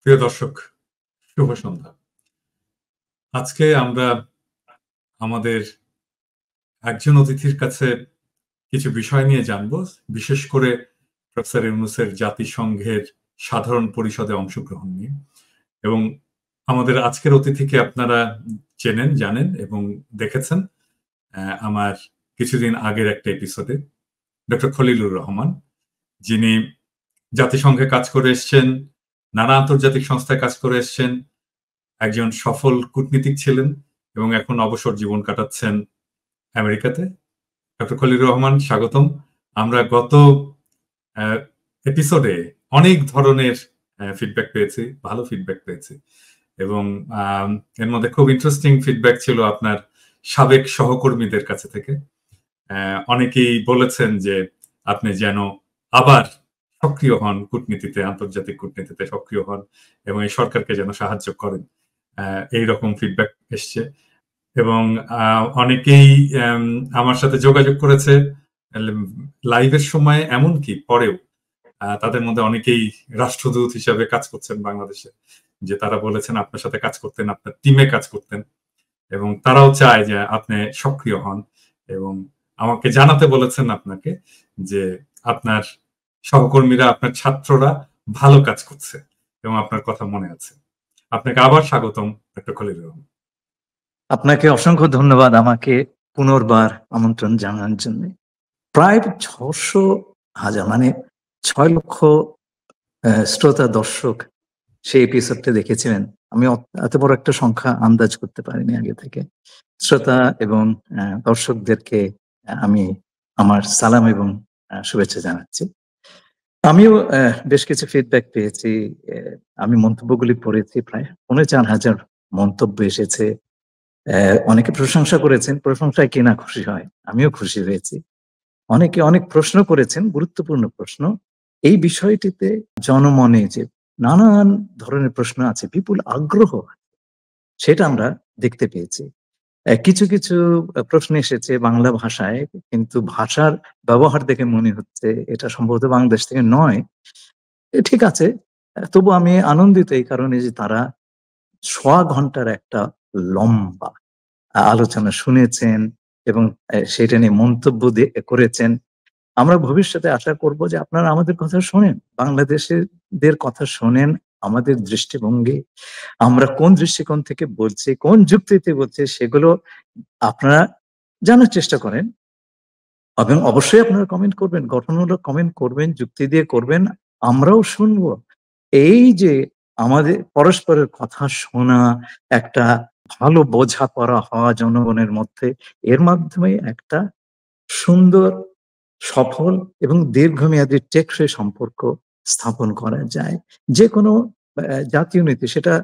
প্রিয় দর্শক, শুভ সন্ধ্যা। আজকে আমরা আমাদের একজন অতিথির কাছে কিছু বিষয় নিয়ে জানব। বিশেষ করে প্রফেসর ইউনূসের জাতিসংঘের সাধারণ পরিষদে অংশগ্রহণ নিয়ে। এবং আমাদের আজকের অতিথিকে আপনারা চেনেন, জানেন এবং দেখেছেন আমার কিছুদিন আগের একটা এপিসোডে। ডক্টর খলিলুর রহমান, যিনি জাতিসংঘে কাজ করে এসছেন, নানা আন্তর্জাতিক সংস্থায় কাজ করে এসছেন, একজন সফল কূটনীতিক ছিলেন এবং এখন অবসর জীবন কাটাচ্ছেন আমেরিকাতে। ডক্টর খলিলুর রহমান, স্বাগতম। আমরা গত এপিসোডে অনেক ধরনের ফিডব্যাক পেয়েছি, ভালো ফিডব্যাক পেয়েছি এবং এর মধ্যে খুব ইন্টারেস্টিং ফিডব্যাক ছিল আপনার সাবেক সহকর্মীদের কাছে থেকে। অনেকেই বলেছেন যে আপনি যেন আবার সক্রিয় হন কূটনীতিতে, আন্তর্জাতিক কূটনীতিতে সক্রিয় হন এবং এই সরকারকে যেন সাহায্য করেন। এইরকম ফিডব্যাক এসছে এবং অনেকেই আমার সাথে যোগাযোগ করেছে লাইভের সময়, এমনকি পরেও। তাদের মধ্যে অনেকেই রাষ্ট্রদূত হিসাবে কাজ করছেন বাংলাদেশে, যে তারা বলেছেন আপনার সাথে কাজ করতেন, আপনার টিমে কাজ করতেন এবং তারাও চায় যে আপনি সক্রিয় হন এবং আমাকে জানাতে বলেছেন আপনাকে যে আপনার সহকর্মীরা, আপনার ছাত্ররা ভালো কাজ করছে এবং আপনার কথা মনে আছে। আপনাকে আবার স্বাগতম ডক্টর খলিলুর রহমান। আপনাকে অসংখ্য ধন্যবাদ আমাকে পুনর্বার আমন্ত্রণ জানানোর জন্য। প্রায় 600,000 মানে 6 লক্ষ শ্রোতা দর্শক সেই এপিসোডটা দেখেছিলেন। আমি এত বড় একটা সংখ্যা আন্দাজ করতে পারিনি আগে থেকে। শ্রোতা এবং দর্শকদেরকে আমি আমার সালাম এবং শুভেচ্ছা জানাচ্ছি। আমিও বেশ কিছু ফিডব্যাক পেয়েছি। আমি মন্তব্যগুলি পড়েছি, প্রায় 4,500 মন্তব্য এসেছে। অনেকে প্রশংসা করেছেন, প্রশংসায় কে না খুশি হয়, আমিও খুশি হয়েছি। অনেকে অনেক প্রশ্ন করেছেন, গুরুত্বপূর্ণ প্রশ্ন। এই বিষয়টিতে জনমনে যে নানান ধরনের প্রশ্ন আছে, বিপুল আগ্রহ, সেটা আমরা দেখতে পেয়েছি। কিছু কিছু প্রশ্ন এসেছে বাংলা ভাষায়, কিন্তু ভাষার ব্যবহার দেখে মনে হচ্ছে এটা সম্ভবত বাংলাদেশ থেকে নয়। ঠিক আছে, তবু আমি আনন্দিত এই কারণে যে তারা 6 ঘন্টার একটা লম্বা আলোচনা শুনেছেন এবং সেটা নিয়ে মন্তব্য করেছেন। আমরা ভবিষ্যতে আশা করব যে আপনারা আমাদের কথা শোনেন, বাংলাদেশের কথা শোনেন, আমাদের দৃষ্টিভঙ্গি, আমরা কোন দৃষ্টিকোণ থেকে বলছি, কোন যুক্তিতে বলছি, সেগুলো আপনারা জানার চেষ্টা করেন এবং অবশ্যই আপনারা কমেন্ট করবেন, গঠনমূলক কমেন্ট করবেন, যুক্তি দিয়ে করবেন, আমরাও শুনবো। এই যে আমাদের পরস্পরের কথা শোনা, একটা ভালো বোঝাপড়া হওয়া জনগণের মধ্যে, এর মাধ্যমে একটা সুন্দর, সফল এবং দীর্ঘমেয়াদী টেকসই সম্পর্ক স্থাপন করা যায়। যে কোনো জাতীয় নীতি, সেটা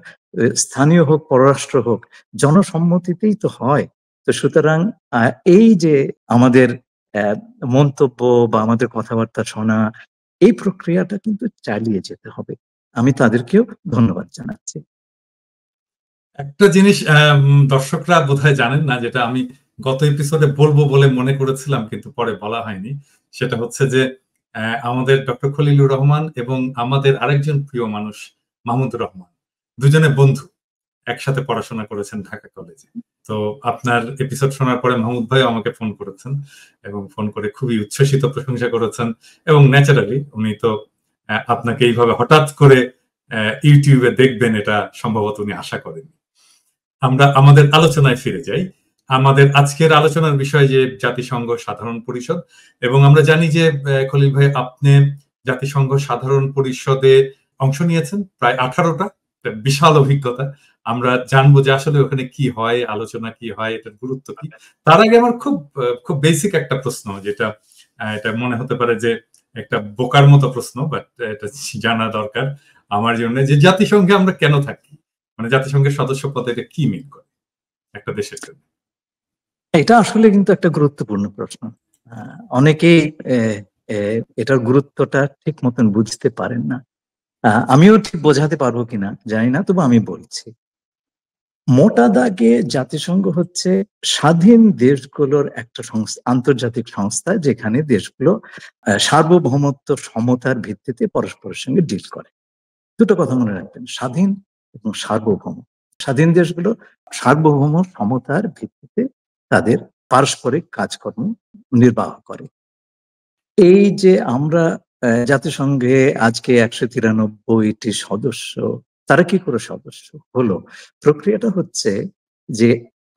স্থানীয় হোক, পররাষ্ট্র হোক, জনসম্মতিতেই তো হয়। তো সুতরাং এই যে আমাদের মন্তব্য বা আমাদের কথাবার্তা শোনা, এই প্রক্রিয়াটা কিন্তু চালিয়ে যেতে হবে। আমি তাদেরকেও ধন্যবাদ জানাচ্ছি। একটা জিনিস দর্শকরা বোধহয় জানেন না, যেটা আমি গত এপিসোডে বলবো বলে মনে করেছিলাম কিন্তু পরে বলা হয়নি। সেটা হচ্ছে যে আমাদের ডক্টর খলিলুর রহমান এবং আমাদের আরেকজন প্রিয় মানুষ মাহমুদুর রহমান, দুজনে বন্ধু, একসাথে পড়াশোনা করেছেন ঢাকা কলেজে। তো আপনার এপিসোড শোনার পরে মাহমুদ ভাই আমাকে ফোন করেছেন এবং ফোন করে খুবই উচ্ছ্বসিত প্রশংসা করেছেন এবং ন্যাচারালি উনি তো আপনাকে এইভাবে হঠাৎ করে ইউটিউবে দেখবেন এটা সম্ভবত উনি আশা করেননি। আমরা আমাদের আলোচনায় ফিরে যাই। আমাদের আজকের আলোচনার বিষয় যে জাতিসংঘ সাধারণ পরিষদ, এবং আমরা জানি যে খলিল ভাই আপনি জাতিসংঘ সাধারণ পরিষদে অংশ নিয়েছেন প্রায় 18টা, বিশাল অভিজ্ঞতা। আমরা জানবো যে আসলে ওখানে কি হয়, আলোচনা কি হয়, এটার গুরুত্ব কি। তার আগে আমার খুব বেসিক একটা প্রশ্ন, যেটা এটা মনে হতে পারে যে একটা বোকার মতো প্রশ্ন, বাট এটা জানা দরকার আমার জন্য, যে জাতিসংঘে আমরা কেন থাকি, মানে জাতিসংঘের সদস্য পদে এটা কি মিন করে একটা দেশের জন্য? এটা আসলে কিন্তু একটা গুরুত্বপূর্ণ প্রশ্ন। অনেকেই এটার গুরুত্বটা ঠিক মতন বুঝতে পারেন না। আমিও ঠিক বোঝাতে পারবো কিনা জানি না, তবু আমি বলছি। মোটা দাগে জাতিসংঘ হচ্ছে স্বাধীন দেশগুলোর একটা আন্তর্জাতিক সংস্থা, যেখানে দেশগুলো সার্বভৌমত্ব সমতার ভিত্তিতে পরস্পরের সঙ্গে ডিল করে। দুটো কথা মনে রাখবেন, স্বাধীন এবং সার্বভৌম। স্বাধীন দেশগুলো সার্বভৌম সমতার ভিত্তিতে তাদের পারস্পরিক কাজকর্ম নির্বাহ করে। এই যে আমরা জাতিসংঘে আজকে 193টি সদস্য, তারা কি করে সদস্য হলো? প্রক্রিয়াটা হচ্ছে যে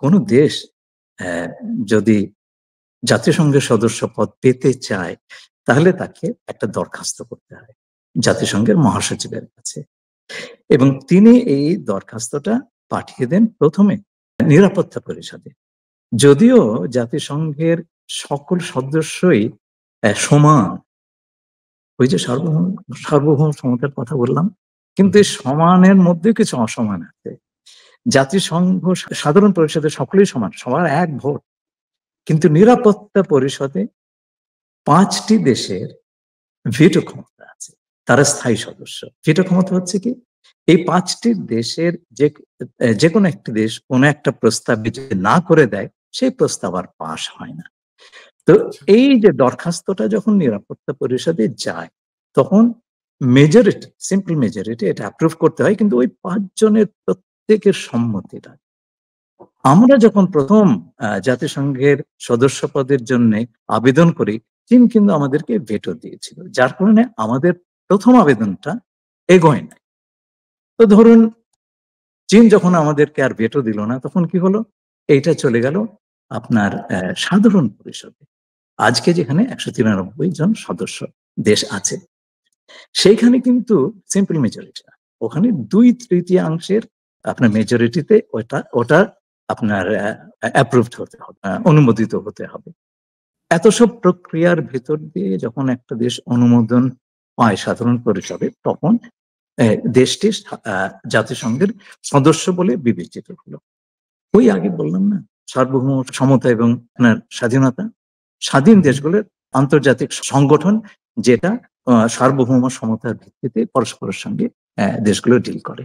কোনো দেশ যদি জাতিসংঘের সদস্য পদ পেতে চায়, তাহলে তাকে একটা দরখাস্ত করতে হয় জাতিসংঘের মহাসচিবের কাছে, এবং তিনি এই দরখাস্তটা পাঠিয়ে দেন প্রথমে নিরাপত্তা পরিষদে। যদিও জাতিসংঘের সকল সদস্যই সমান, ওই যে সার্বভৌম সমতার কথা বললাম, কিন্তু এই সমানের মধ্যে কিছু অসমান আছে। জাতিসংঘ সাধারণ পরিষদে সকলেই সমান, সবার এক ভোট, কিন্তু নিরাপত্তা পরিষদে 5টি দেশের ভিটো ক্ষমতা আছে, তারা স্থায়ী সদস্য। ভিটো ক্ষমতা হচ্ছে কি, এই 5টি দেশের যে কোনো একটি দেশ কোনো একটা প্রস্তাব যদি না করে দেয়, সেই প্রস্তাব আর পাশ হয় না। তো এই যে দরখাস্তটা যখন নিরাপত্তা পরিষদে যায়, তখন মেজরিটি, সিম্পল মেজরিটি এটা অ্যাপ্রুভ করতে হয়, কিন্তু ওই 5 জনের প্রত্যেকের সম্মতিটা। আমরা যখন প্রথম জাতিসংঘের সদস্য পদের জন্য আবেদন করি, চীন কিন্তু আমাদেরকে ভেটো দিয়েছিল, যার কারণে আমাদের প্রথম আবেদনটা এগোয় নাই। তো ধরুন চীন যখন আমাদেরকে আর ভেটো দিল না, তখন কি হলো, এইটা চলে গেল আপনার সাধারণ পরিষদে। আজকে যেখানে 193 জন সদস্য দেশ আছে, সেইখানে কিন্তু সিম্পল মেজরিটি না, ওখানে 2/3 আপনার মেজরিটিতে ওটা আপনার অ্যাপ্রুভড হতে হবে, অনুমোদিত হতে হবে। এত সব প্রক্রিয়ার ভেতর দিয়ে যখন একটা দেশ অনুমোদন পায় সাধারণ পরিষদে, তখন দেশটি জাতিসংঘের সদস্য বলে বিবেচিত হলো। ওই আগে বললাম না, সার্বভৌম সমতা এবং আপনার স্বাধীনতা, স্বাধীন দেশগুলোর আন্তর্জাতিক সংগঠন, যেটা সার্বভৌম সমতার ভিত্তিতে পরস্পরের সঙ্গে দেশগুলো ডিল করে।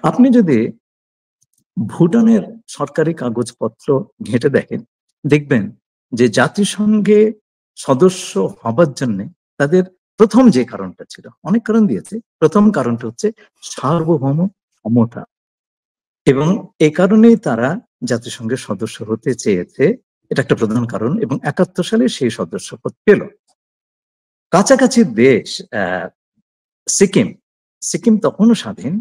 আপনি যদি ভুটানের সরকারি কাগজপত্র ঘেঁটে দেখেন, দেখবেন যে জাতিসংঘে সদস্য হবার জন্য তাদের প্রথম যে কারণটা ছিল, অনেক কারণ দিয়েছে, প্রথম কারণটা হচ্ছে সার্বভৌম সমতা, এবং এ কারণেই তারা জাতিসংঘের সদস্য হতে চেয়েছে, এটা একটা প্রধান কারণ, এবং 71 সালে সেই সদস্যপদ পেল। কাছাকাছি দেশ সিকিম তখনও স্বাধীন,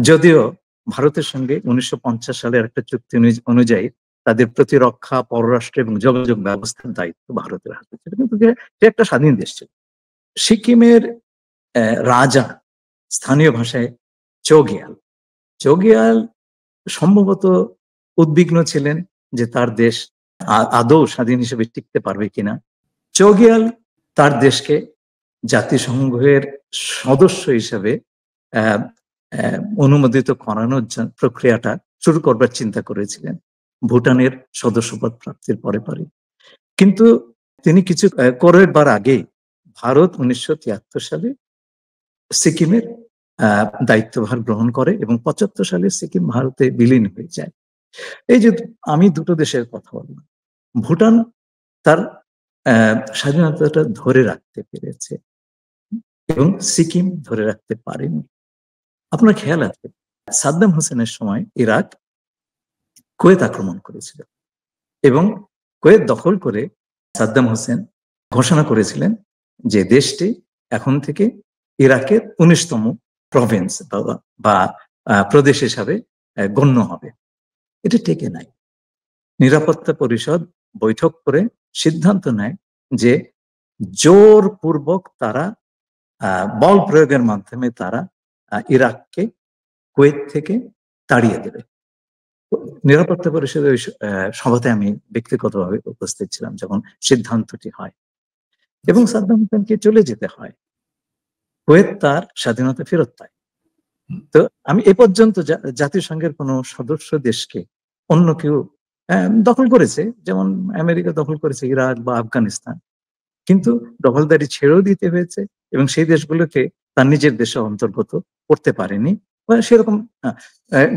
যদিও ভারতের সঙ্গে 1950 সালের একটা চুক্তি অনুযায়ী তাদের প্রতিরক্ষা, পররাষ্ট্র এবং যোগাযোগ ব্যবস্থার দায়িত্ব ভারতের হাতে ছিল, কিন্তু সে একটা স্বাধীন দেশ ছিল। সিকিমের রাজা, স্থানীয় ভাষায় চৌগিয়াল সম্ভবত উদ্বিগ্ন ছিলেন যে তার দেশ আদৌ স্বাধীন হিসেবে টিকতে পারবে কিনা। চৌগিয়াল তার দেশকে জাতিসংঘের সদস্য হিসেবে অনুমোদিত করানোর প্রক্রিয়াটা শুরু করবার চিন্তা করেছিলেন ভুটানের সদস্যপদ প্রাপ্তির পরে। কিন্তু তিনি কিছু করবার আগে ভারত 1973 সালে সিকিমের দায়িত্বভার গ্রহণ করে, এবং 75 সালে সিকিম ভারতে বিলীন হয়ে যায়। এই যে আমি দুটো দেশের কথা বললাম, ভুটান তার স্বাধীনতাটা ধরে রাখতে পেরেছে এবং সিকিম ধরে রাখতে পারেনি। আপনার খেয়াল আছে, সাদ্দাম হোসেনের সময় ইরাক কুয়েত আক্রমণ করেছিল, এবং কুয়েত দখল করে সাদ্দাম হোসেন ঘোষণা করেছিলেন যে দেশটি এখন থেকে ইরাকের 19তম প্রভিন্স বা প্রদেশ হিসাবে গণ্য হবে। এটা টেকে নাই। নিরাপত্তা পরিষদ বৈঠক করে সিদ্ধান্ত নেয় যে জোরপূর্বক তারা বল প্রয়োগের মাধ্যমে তারা ইরাককে কুয়েত থেকে তাড়িয়ে দেবে। নিরাপত্তা পরিষদের ওই সভাতে আমি ব্যক্তিগতভাবে উপস্থিত ছিলাম যখন সিদ্ধান্তটি হয়, এবং সাদ্দাম হোসেনকে চলে যেতে হয়, কুয়েত তার স্বাধীনতা ফেরত পায়। তো আমি এ পর্যন্ত জাতিসংঘের কোন সদস্য দেশকে অন্য কেউ দখল করেছে, যেমন আমেরিকা দখল করেছে ইরাক বা আফগানিস্তান, কিন্তু দখলদারি ছেড়েও দিতে হয়েছে, এবং সেই দেশগুলোকে তার নিজের দেশে অন্তর্গত করতে পারেনি, বা সেরকম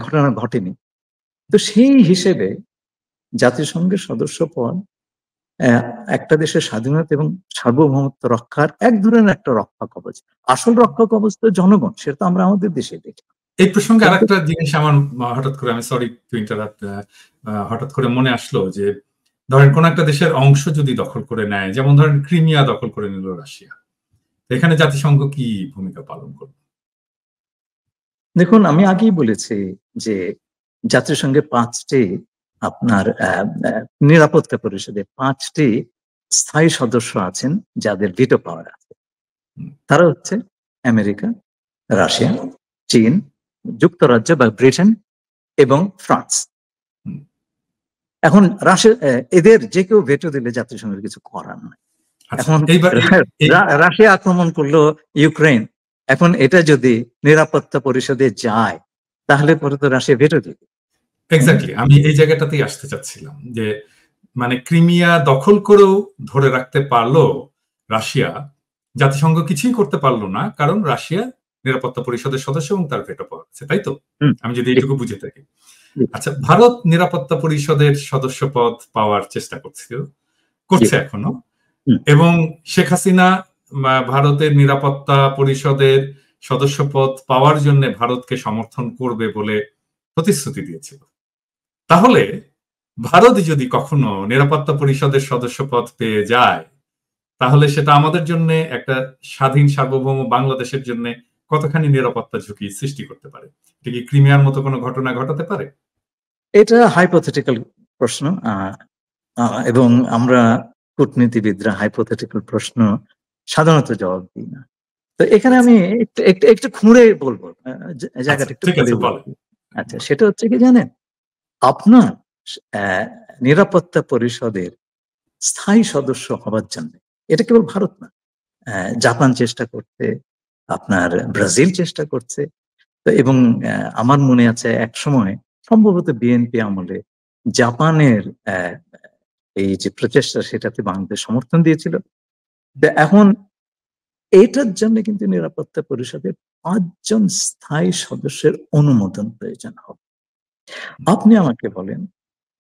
ঘটনা ঘটেনি। তো সেই হিসেবে জাতিসংঘের সদস্য পদ আহ, একটা দেশের স্বাধীনতা এবং সার্বভৌমত্ব রক্ষার এক ধরনের একটা রক্ষা কবচ। আসল রক্ষা কবচ তো জনগণ, সেটা তো আমরা আমাদের দেশে দেখি। এই প্রসঙ্গে কিন্তু আরেকটা জিনিস আমার হঠাৎ করে, আমি সরি টু ইন্টারাপ্ট, হঠাৎ করে মনে আসলো যে ধরেন কোন একটা দেশের অংশ যদি দখল করে নেয়, যেমন ধরেন ক্রিমিয়া দখল করে নিল রাশিয়া, এখানে জাতিসংঘ কি ভূমিকা পালন করবে? দেখুন, আমি আগেই বলেছি যে জাতিসংঘে পাঁচটি আপনার নিরাপত্তা পরিষদে পাঁচটি স্থায়ী সদস্য আছেন যাদের ভিটো পাওয়ার আছে। তারা হচ্ছে আমেরিকা, রাশিয়া, চীন, যুক্তরাজ্য বা ব্রিটেন এবং ফ্রান্স। এখন রাশিয়া, এদের যে কেউ ভেটো দিলে জাতিসংঘের কিছু করার নাই। আচ্ছা, এখন এইবার রাশিয়া আক্রমণ করলো ইউক্রেন, এখন এটা যদি নিরাপত্তা পরিষদে যায় তাহলে পরে তো রাশিয়া ভেটো দিবে। এক্স্যাক্টলি, আমি এই জায়গাটাতেই আসতে চাচ্ছিলাম যে মানে ক্রিমিয়া দখল করেও ধরে রাখতে পারলো রাশিয়া, জাতিসংঘ কিছুই করতে পারলো না, কারণ রাশিয়া নিরাপত্তা পরিষদের সদস্য এবং তার ভেটো পাওয়ার আছে, তাই তো? আমি যদি এইটুকু বুঝে থাকি। আচ্ছা, ভারত নিরাপত্তা পরিষদের সদস্য পদ পাওয়ার চেষ্টা করছে এখনো, এবং শেখ হাসিনা ভারতের নিরাপত্তা পরিষদের সদস্য পদ পাওয়ার জন্য ভারতকে সমর্থন করবে বলে প্রতিশ্রুতি দিয়েছিল। তাহলে ভারত যদি কখনো নিরাপত্তা পরিষদের সদস্য পদ পেয়ে যায়, তাহলে সেটা আমাদের জন্য, একটা স্বাধীন সার্বভৌম বাংলাদেশের জন্য কতখানি নিরাপত্তা ঝুঁকি সৃষ্টি করতে পারে? এটা কি ক্রিমিয়ার মতো কোনো ঘটনা ঘটাতে পারে? এটা হাইপোথেটিক্যাল প্রশ্ন, এবং আমরা কূটনীতিবিদরা হাইপোথেটিক্যাল প্রশ্ন সাধারণত জবাব দিই না। তো এখানে আমি একটু খুঁড়ে বলবো, জায়গাটা একটু খুঁড়ে বলবো। আচ্ছা, সেটা হচ্ছে কি জানেন, আপনার নিরাপত্তা পরিষদের স্থায়ী সদস্য হবার জন্য এটা কেবল ভারত না, জাপান চেষ্টা করছে, আপনার ব্রাজিল চেষ্টা করছে। তো এবং আমার মনে আছে এক সময় সম্ভবত বিএনপি আমলে জাপানের এই যে প্রচেষ্টা, সেটাতে বাংলাদেশ সমর্থন দিয়েছিল। এখন এইটার জন্য কিন্তু নিরাপত্তা পরিষদের 5 জন স্থায়ী সদস্যের অনুমোদন প্রয়োজন হবে। আপনি আমাকে বলেন,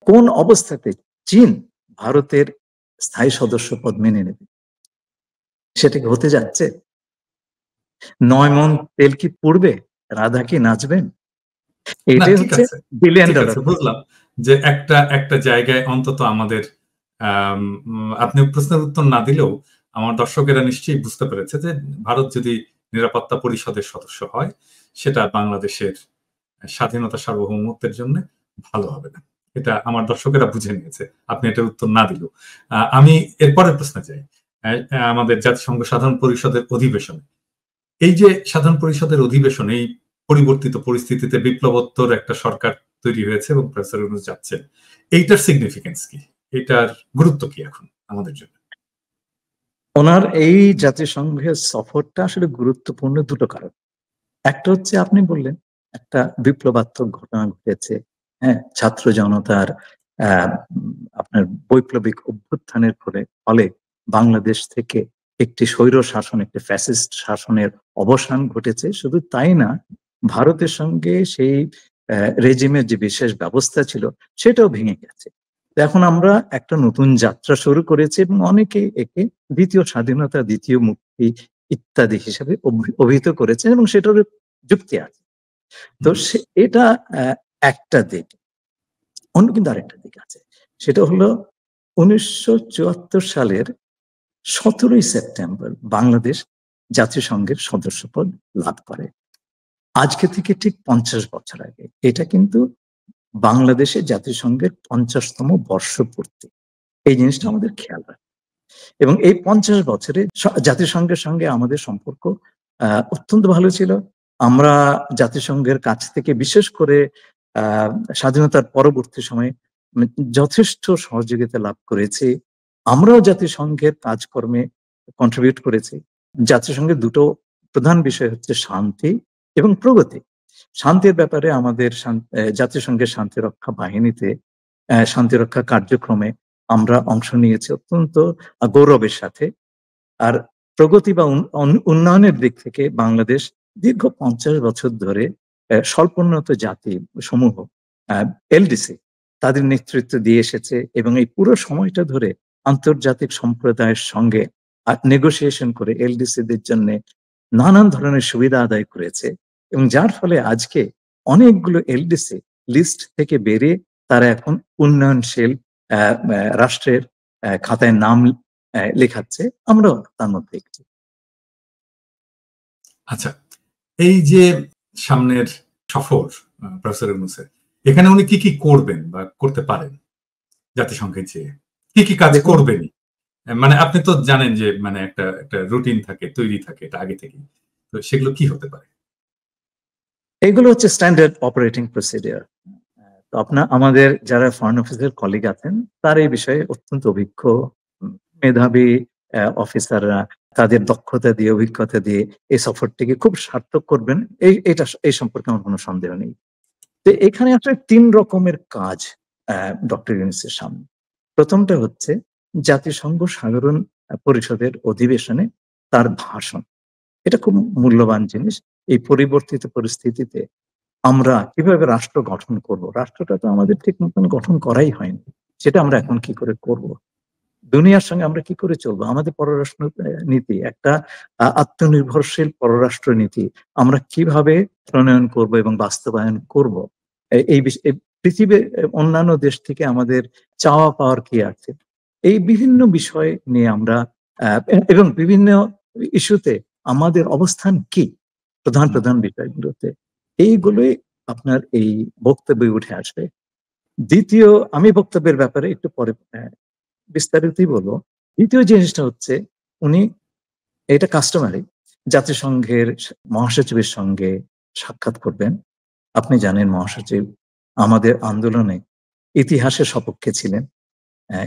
কোন অবস্থাতে চীন ভারতের স্থায়ী সদস্য পদ মেনে নেবে? সেটা কি হতে যাচ্ছে? 9 মণ তেল কি পুড়বে? রাধা কি নাচবেন? এটাই হচ্ছে $1 বিলিয়ন। বুঝলাম যে একটা একটা জায়গায় অন্তত আমাদের, আপনি প্রশ্নের উত্তর না দিলেও আমার দর্শকেরা নিশ্চয়ই বুঝতে পেরেছে যে ভারত যদি নিরাপত্তা পরিষদের সদস্য হয়, সেটা বাংলাদেশের স্বাধীনতা সার্বভৌমত্বের জন্য ভালো হবে না। এটা আমার দর্শকেরা বুঝে নিয়েছে, আপনি এটার উত্তর না দিলেও। আমি এরপরের প্রশ্নে যাই। আমাদের জাতিসংঘ সাধারণ পরিষদের অধিবেশনে, এই যে সাধারণ পরিষদের অধিবেশন, এই পরিবর্তিত পরিস্থিতিতে বিপ্লবোত্তর একটা সরকার তৈরি হয়েছে এবং প্রফেসর ইউনূস যাচ্ছেন, এইটার সিগনিফিকেন্স কি, এটার গুরুত্ব কি এখন আমাদের জন্য? ওনার এই জাতিসংঘের সফরটা আসলে গুরুত্বপূর্ণ দুটো কারণ। একটা হচ্ছে আপনি বললেন, একটা বিপ্লবাত্মক ঘটনা ঘটেছে, হ্যাঁ, ছাত্র জনতার আপনার বৈপ্লবিক অভ্যুত্থানের ফলে বাংলাদেশ থেকে একটি স্বৈর শাসন, একটি ফ্যাসিস্ট শাসনের অবসান ঘটেছে। শুধু তাই না, ভারতের সঙ্গে সেই রেজিমের যে বিশেষ ব্যবস্থা ছিল সেটাও ভেঙে গেছে। এখন আমরা একটা নতুন যাত্রা শুরু করেছি এবং অনেকে একে দ্বিতীয় স্বাধীনতা, দ্বিতীয় মুক্তি ইত্যাদি হিসাবে অভিহিত করেছেন এবং সেটার যুক্তি আছে। তো এটা একটা দিক। অন্য কিন্তু আরেকটা দিক আছে, সেটা হলো 1974 সালের 17ই সেপ্টেম্বর বাংলাদেশ জাতিসংঘের সদস্যপদ লাভ করে। আজকে থেকে ঠিক 50 বছর আগে। এটা কিন্তু বাংলাদেশের জাতিসংঘের 50তম বর্ষপূর্তি। এই জিনিসটা আমাদের খেয়াল রাখতে, এবং এই 50 বছরে জাতিসংঘের সঙ্গে আমাদের সম্পর্ক অত্যন্ত ভালো ছিল। আমরা জাতিসংঘের কাছ থেকে বিশেষ করে স্বাধীনতার পরবর্তী সময়ে যথেষ্ট সহযোগিতা লাভ করেছি। আমরাও জাতিসংঘের কাজকর্মে কন্ট্রিবিউট করেছি। জাতিসংঘের দুটো প্রধান বিষয় হচ্ছে শান্তি এবং প্রগতি। শান্তির ব্যাপারে আমাদের জাতিসংঘের শান্তিরক্ষা বাহিনীতে, শান্তিরক্ষা কার্যক্রমে আমরা অংশ নিয়েছি অত্যন্ত গৌরবের সাথে। আর প্রগতি বা উন্নয়নের দিক থেকে বাংলাদেশ দীর্ঘ 50 বছর ধরে স্বল্পোন্নত জাতি সমূহ, এলডিসি, তাদের নেতৃত্ব দিয়ে এসেছে এবং এই পুরো সময়টা ধরে আন্তর্জাতিক সম্প্রদায়ের সঙ্গে নেগোসিয়েশন করে এলডিসিদের জন্য নানান ধরনের সুবিধা আদায় করেছে, এবং যার ফলে আজকে অনেকগুলো এলডিসি লিস্ট থেকে বেরিয়ে তারা এখন উন্নয়নশীল রাষ্ট্রের খাতায় নাম লেখাচ্ছে, আমরাও তার মধ্যে একটি। আচ্ছা, এই যে সামনের সফর প্রফেসর ইউনূসের, এখানে উনি কি কি করবেন বা করতে পারেন জাতিসংঘের চেয়ে, কি কি কাজ করবেন? মানে আপনি তো জানেন যে মানে একটা একটা রুটিন থাকে, তৈরি থাকে এটা আগে থেকে, তো সেগুলো কি হতে পারে? এগুলো হচ্ছে স্ট্যান্ডার্ড অপারেটিং প্রসিডিওর। তো আমাদের যারা ফরেন অফিসের কলিগ আছেন তার এই বিষয়ে অত্যন্ত অভিজ্ঞ, মেধাবী অফিসাররা তাদের দক্ষতা দিয়ে, অভিজ্ঞতা দিয়ে এই সফরটিকে খুব সার্থক করবেন, এই সম্পর্কে আমার কোনো সন্দেহ নেই। তো এখানে আসলে 3 রকমের কাজ ডক্টর ইউনূসের সামনে। প্রথমটা হচ্ছে জাতিসংঘ সাধারণ পরিষদের অধিবেশনে তার ভাষণ। এটা খুব মূল্যবান জিনিস। এই পরিবর্তিত পরিস্থিতিতে আমরা কিভাবে রাষ্ট্র গঠন করব? রাষ্ট্রটা তো আমাদের ঠিক মতন গঠন করাই হয়নি। সেটা আমরা এখন কি করে করব? দুনিয়ার সঙ্গে আমরা কি করে চলবো? আমাদের পররাষ্ট্র নীতি একটা আত্মনির্ভরশীল পররাষ্ট্র নীতি আমরা কিভাবে প্রণয়ন করব এবং বাস্তবায়ন করব? এই পৃথিবীর অন্যান্য দেশ থেকে আমাদের চাওয়া পাওয়ার কি আছে? এই বিভিন্ন বিষয় নিয়ে আমরা এবং বিভিন্ন ইস্যুতে আমাদের অবস্থান কি? প্রধান বিষয়গুলোতে। এইগুলোই আপনার এই বক্তব্যে উঠে আসবে। দ্বিতীয়, আমি বক্তব্যের ব্যাপারে একটু পরে বিস্তারিতই বলবো। দ্বিতীয় জিনিসটা হচ্ছে উনি, এটা কাস্টমারি, জাতিসংঘের মহাসচিবের সঙ্গে সাক্ষাৎ করবেন। আপনি জানেন মহাসচিব আমাদের আন্দোলনে ইতিহাসের সপক্ষে ছিলেন।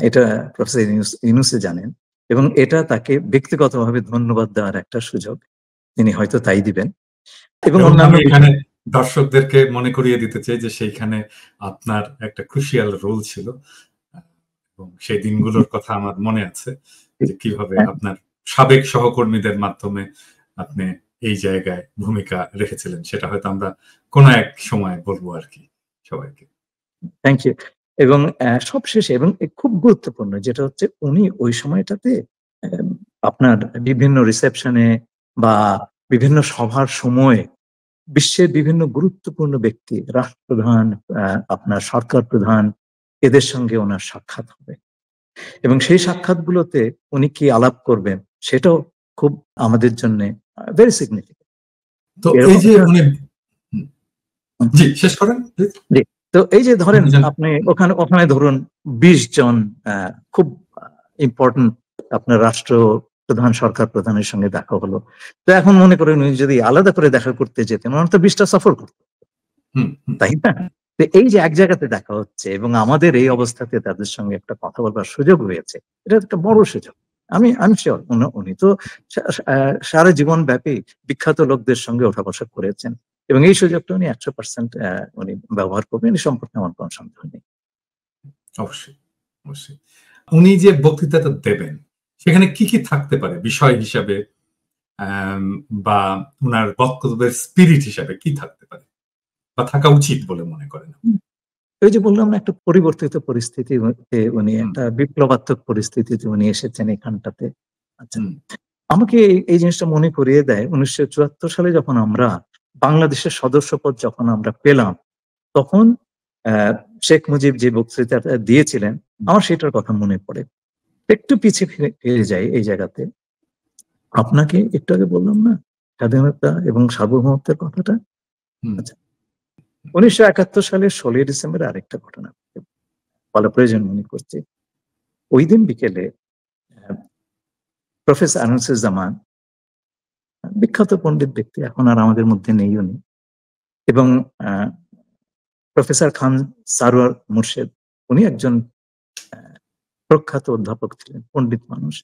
এটা প্রফেসর ইউনূসে জানেন, এবং এটা তাকে ব্যক্তিগতভাবে ধন্যবাদ দেওয়ার একটা সুযোগ। তিনি হয়তো তাই দিবেন। এবং অন্যান্য এখানে দর্শকদেরকে মনে করিয়ে দিতে চাই যে সেইখানে আপনার একটা ক্রুশিয়াল রোল ছিল, এবং সেই দিনগুলোর কথা আমার মনে আছে যে কিভাবে আপনার সাবেক সহকর্মীদের মাধ্যমে আপনি এই জায়গায় ভূমিকা রেখেছিলেন। সেটা হয়তো আমরা কোনো এক সময় বলবো আর কি সবাইকে। Thank you. এবং সবশেষে এবং খুব গুরুত্বপূর্ণ যেটা হচ্ছে উনি ওই সময়টাতে আপনার বিভিন্ন রিসেপশনে বা বিভিন্ন সভার সময়ে বিশ্বের বিভিন্ন গুরুত্বপূর্ণ ব্যক্তি, রাষ্ট্রপ্রধান, আপনার সরকার প্রধান, এদের সঙ্গে ওনার সাক্ষাৎ হবে, এবং সেই সাক্ষাৎগুলোতে উনি কি আলাপ করবেন সেটাও খুব আমাদের জন্য ভেরি সিগনিফিকেন্ট। তো এই যে উনি, জি শেষ করেন প্লিজ। তো এই যে ধরেন আপনি ওখানে ধরুন 20 জন খুব ইম্পর্টেন্ট আপনার রাষ্ট্র প্রধান, সরকার প্রধানের সঙ্গে দেখা হলো। তো এখন মনে করেন উনি যদি আলাদা করে দেখা করতে যেতেন, ওনার তো 20টা সফর করতে, তাই না? তো এই যে এক জায়গাতে দেখা হচ্ছে এবং আমাদের এই অবস্থাতে তাদের সঙ্গে একটা কথা বলবার সুযোগ হয়েছে, এটা একটা বড় সুযোগ। আমি শিওর উনি তো সারা জীবন ব্যাপী বিখ্যাত লোকদের সঙ্গে ওঠা বসা করেছেন, এবং এই সুযোগটা উনি 100% উনি ব্যবহার করবেন, এই সম্পর্কে আমার কোনো সন্দেহ নেই। অবশ্যই, অবশ্যই। উনি যে বক্তৃতাটা দেবেন সেখানে কি কি থাকতে পারে বিষয় হিসাবে, বা উনার বক্তব্যের স্পিরিট হিসাবে কি থাকতে পারে বা থাকা উচিত বলে মনে করেন? ওই যে বললাম না, একটা পরিবর্তিত পরিস্থিতি, উনি একটা বিপ্লবাত্মক পরিস্থিতিতে উনি এসেছেন এখানটাতে। আচ্ছা, আমাকে এই জিনিসটা মনে করিয়ে দেয় 1974 সালে যখন আমরা বাংলাদেশের সদস্যপদ যখন আমরা পেলাম, তখন শেখ মুজিব যে বক্তৃতাটা দিয়েছিলেন আমার সেটার কথা মনে পড়ে। একটু পিছিয়ে ফিরে যাই এই জায়গাতে। আপনাকে একটু আগে বললাম না স্বাধীনতা এবং সার্বভৌমত্বের কথাটা? আচ্ছা, 1971 সালের 16 ডিসেম্বর আরেকটা ঘটনা বলা প্রয়োজন মনে করছি। ওই দিন বিকেলে প্রফেসর আনিসুজ্জামান, বিখ্যাত পণ্ডিত ব্যক্তি, এখন আর আমাদের মধ্যে নেই উনি, এবং প্রফেসর খান সারোয়ার মুর্শেদ, উনি একজন প্রখ্যাত অধ্যাপক ছিলেন, পণ্ডিত মানুষ,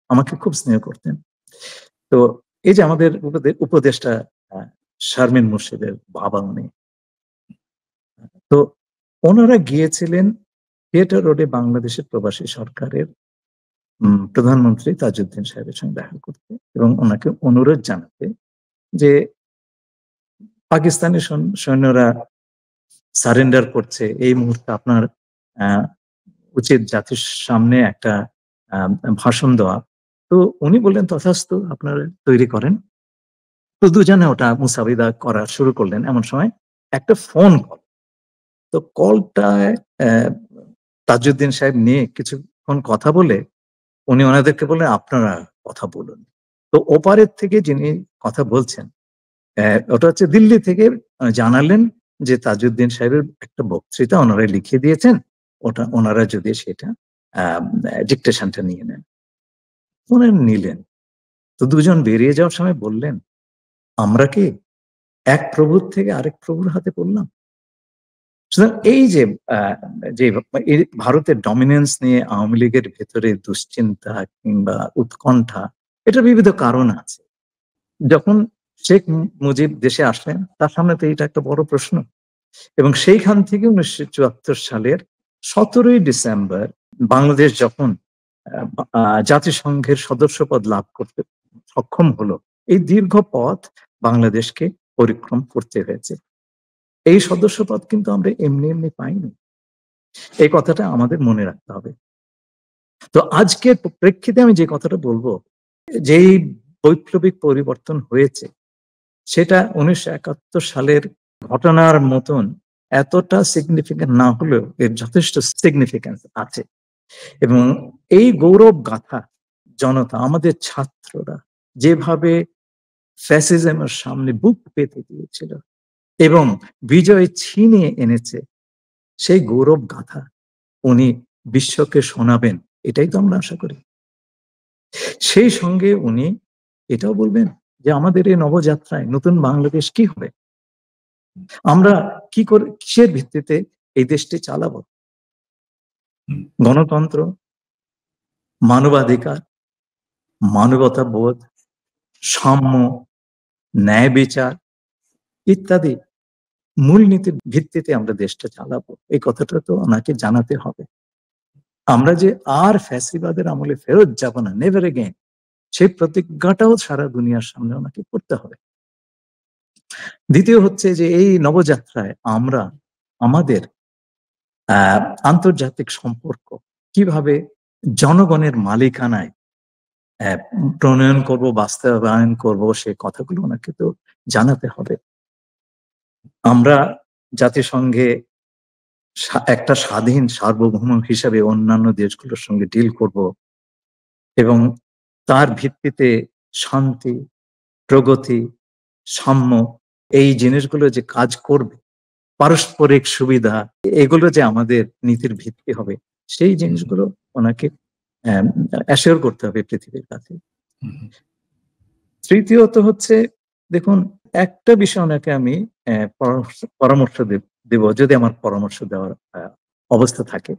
আমাকে খুব স্নেহ করতেন। তো এই যে আমাদের উপদেষ্টা শারমিন মুর্শেদের বাবা উনি, তো ওনারা গিয়েছিলেন থিয়েটার রোডে বাংলাদেশের প্রবাসী সরকারের প্রধানমন্ত্রী তাজউদ্দিন সাহেবের সঙ্গে দেখা করতে, এবং ওনাকে অনুরোধ জানাতে যে পাকিস্তানি সৈন্যরা সারেন্ডার করছে, এই মুহূর্তে আপনার উচিত জাতির সামনে একটা ভাষণ দেওয়া। তো উনি বললেন তথাস্তু, আপনারা তৈরি করেন। তো দুজনে ওটা মুসাবিদা করা শুরু করলেন। এমন সময় একটা ফোন কল। তো কলটায় তাজউদ্দিন সাহেব নিয়ে কিছুক্ষণ কথা বলে উনি ওনাদেরকে বললেন, আপনারা কথা বলুন। তো ওপারের থেকে যিনি কথা বলছেন, ওটা হচ্ছে দিল্লি থেকে জানালেন যে তাজউদ্দিন সাহেবের একটা বক্তৃতা ওনারা লিখে দিয়েছেন, ওটা ওনারা যদি সেটা ডিকটেশনটা নিয়ে নেন। ওনারা নিলেন। তো দুজন বেরিয়ে যাওয়ার সময় বললেন, আমরা কি এক প্রভুর থেকে আরেক প্রভুর হাতে পড়লাম? সুতরাং এই যে যে এই ভারতের ডমিনেন্স নিয়ে আওয়ামী লীগের ভেতরে দুশ্চিন্তা কিংবা উৎকণ্ঠা, এটার বিবিধ কারণ আছে। যখন শেখ মুজিব দেশে আসলেন, তার সামনে তো এটা একটা বড় প্রশ্ন, এবং সেইখান থেকে 1974 সালের 17ই ডিসেম্বর বাংলাদেশ যখন জাতিসংঘের সদস্যপদ লাভ করতে সক্ষম হলো, এই দীর্ঘ পথ বাংলাদেশকে পরিক্রম করতে হয়েছে। এই সদস্যপদ কিন্তু আমরা এমনি এমনি পাইনি। এই কথাটা আমাদের মনে রাখতে হবে। তো আজকের প্রেক্ষিতে আমি যে কথাটা বলবো, যেই বৈপ্লবিক পরিবর্তন হয়েছে সেটা 1971 সালের ঘটনার মতন এতটা সিগনিফিক্যান্ট না হলেও এর যথেষ্ট সিগনিফিক্যান্স আছে। এবং এই গৌরব গাথা জনতা, আমাদের ছাত্ররা যেভাবে ফ্যাসিজমের সামনে বুক পেতে দিয়েছিল এবং বিজয় ছিনিয়ে এনেছে, সেই গৌরব গাথা উনি বিশ্বকে শোনাবেন, এটাই তো আমরা আশা করি। সেই সঙ্গে উনি এটাও বলবেন যে আমাদের এই নবযাত্রায় নতুন বাংলাদেশ কি হবে, আমরা কি করে, কিসের ভিত্তিতে এই দেশটি চালাবো। গণতন্ত্র, মানবাধিকার, মানবতা বোধ, সাম্য, ন্যায় বিচার ইত্যাদি মূলনীতির ভিত্তিতে আমরা দেশটা চালাবো, এই কথাটা তো ওনাকে জানাতে হবে। আমরা যে আর ফ্যাসিবাদের আমলে ফেরত যাব না, নেভার এগেইন, সেই প্রতিজ্ঞাটাও সারা দুনিয়ার সামনে ওনাকে করতে হবে। দ্বিতীয় হচ্ছে যে এই নবযাত্রায় আমরা আমাদের আন্তর্জাতিক সম্পর্ক কিভাবে জনগণের মালিকানায় প্রণয়ন করব, বাস্তবায়ন করব, সে কথাগুলো ওনাকে তো জানাতে হবে। আমরা জাতিসংঘে একটা স্বাধীন সার্বভৌম হিসাবে অন্যান্য দেশগুলোর সঙ্গে ডিল করব এবং তার ভিত্তিতে শান্তি, প্রগতি, সাম্য, এই জিনিসগুলো যে কাজ করবে, পারস্পরিক সুবিধা, এগুলো যে আমাদের নীতির ভিত্তি হবে, সেই জিনিসগুলো ওনাকে অ্যাসিওর করতে হবে পৃথিবীর কাছে। তৃতীয়ত হচ্ছে, দেখুন, একটা বিষয় ওনাকে আমি পরামর্শ দেব, যদি আমার পরামর্শ দেওয়ার অবস্থা থাকে,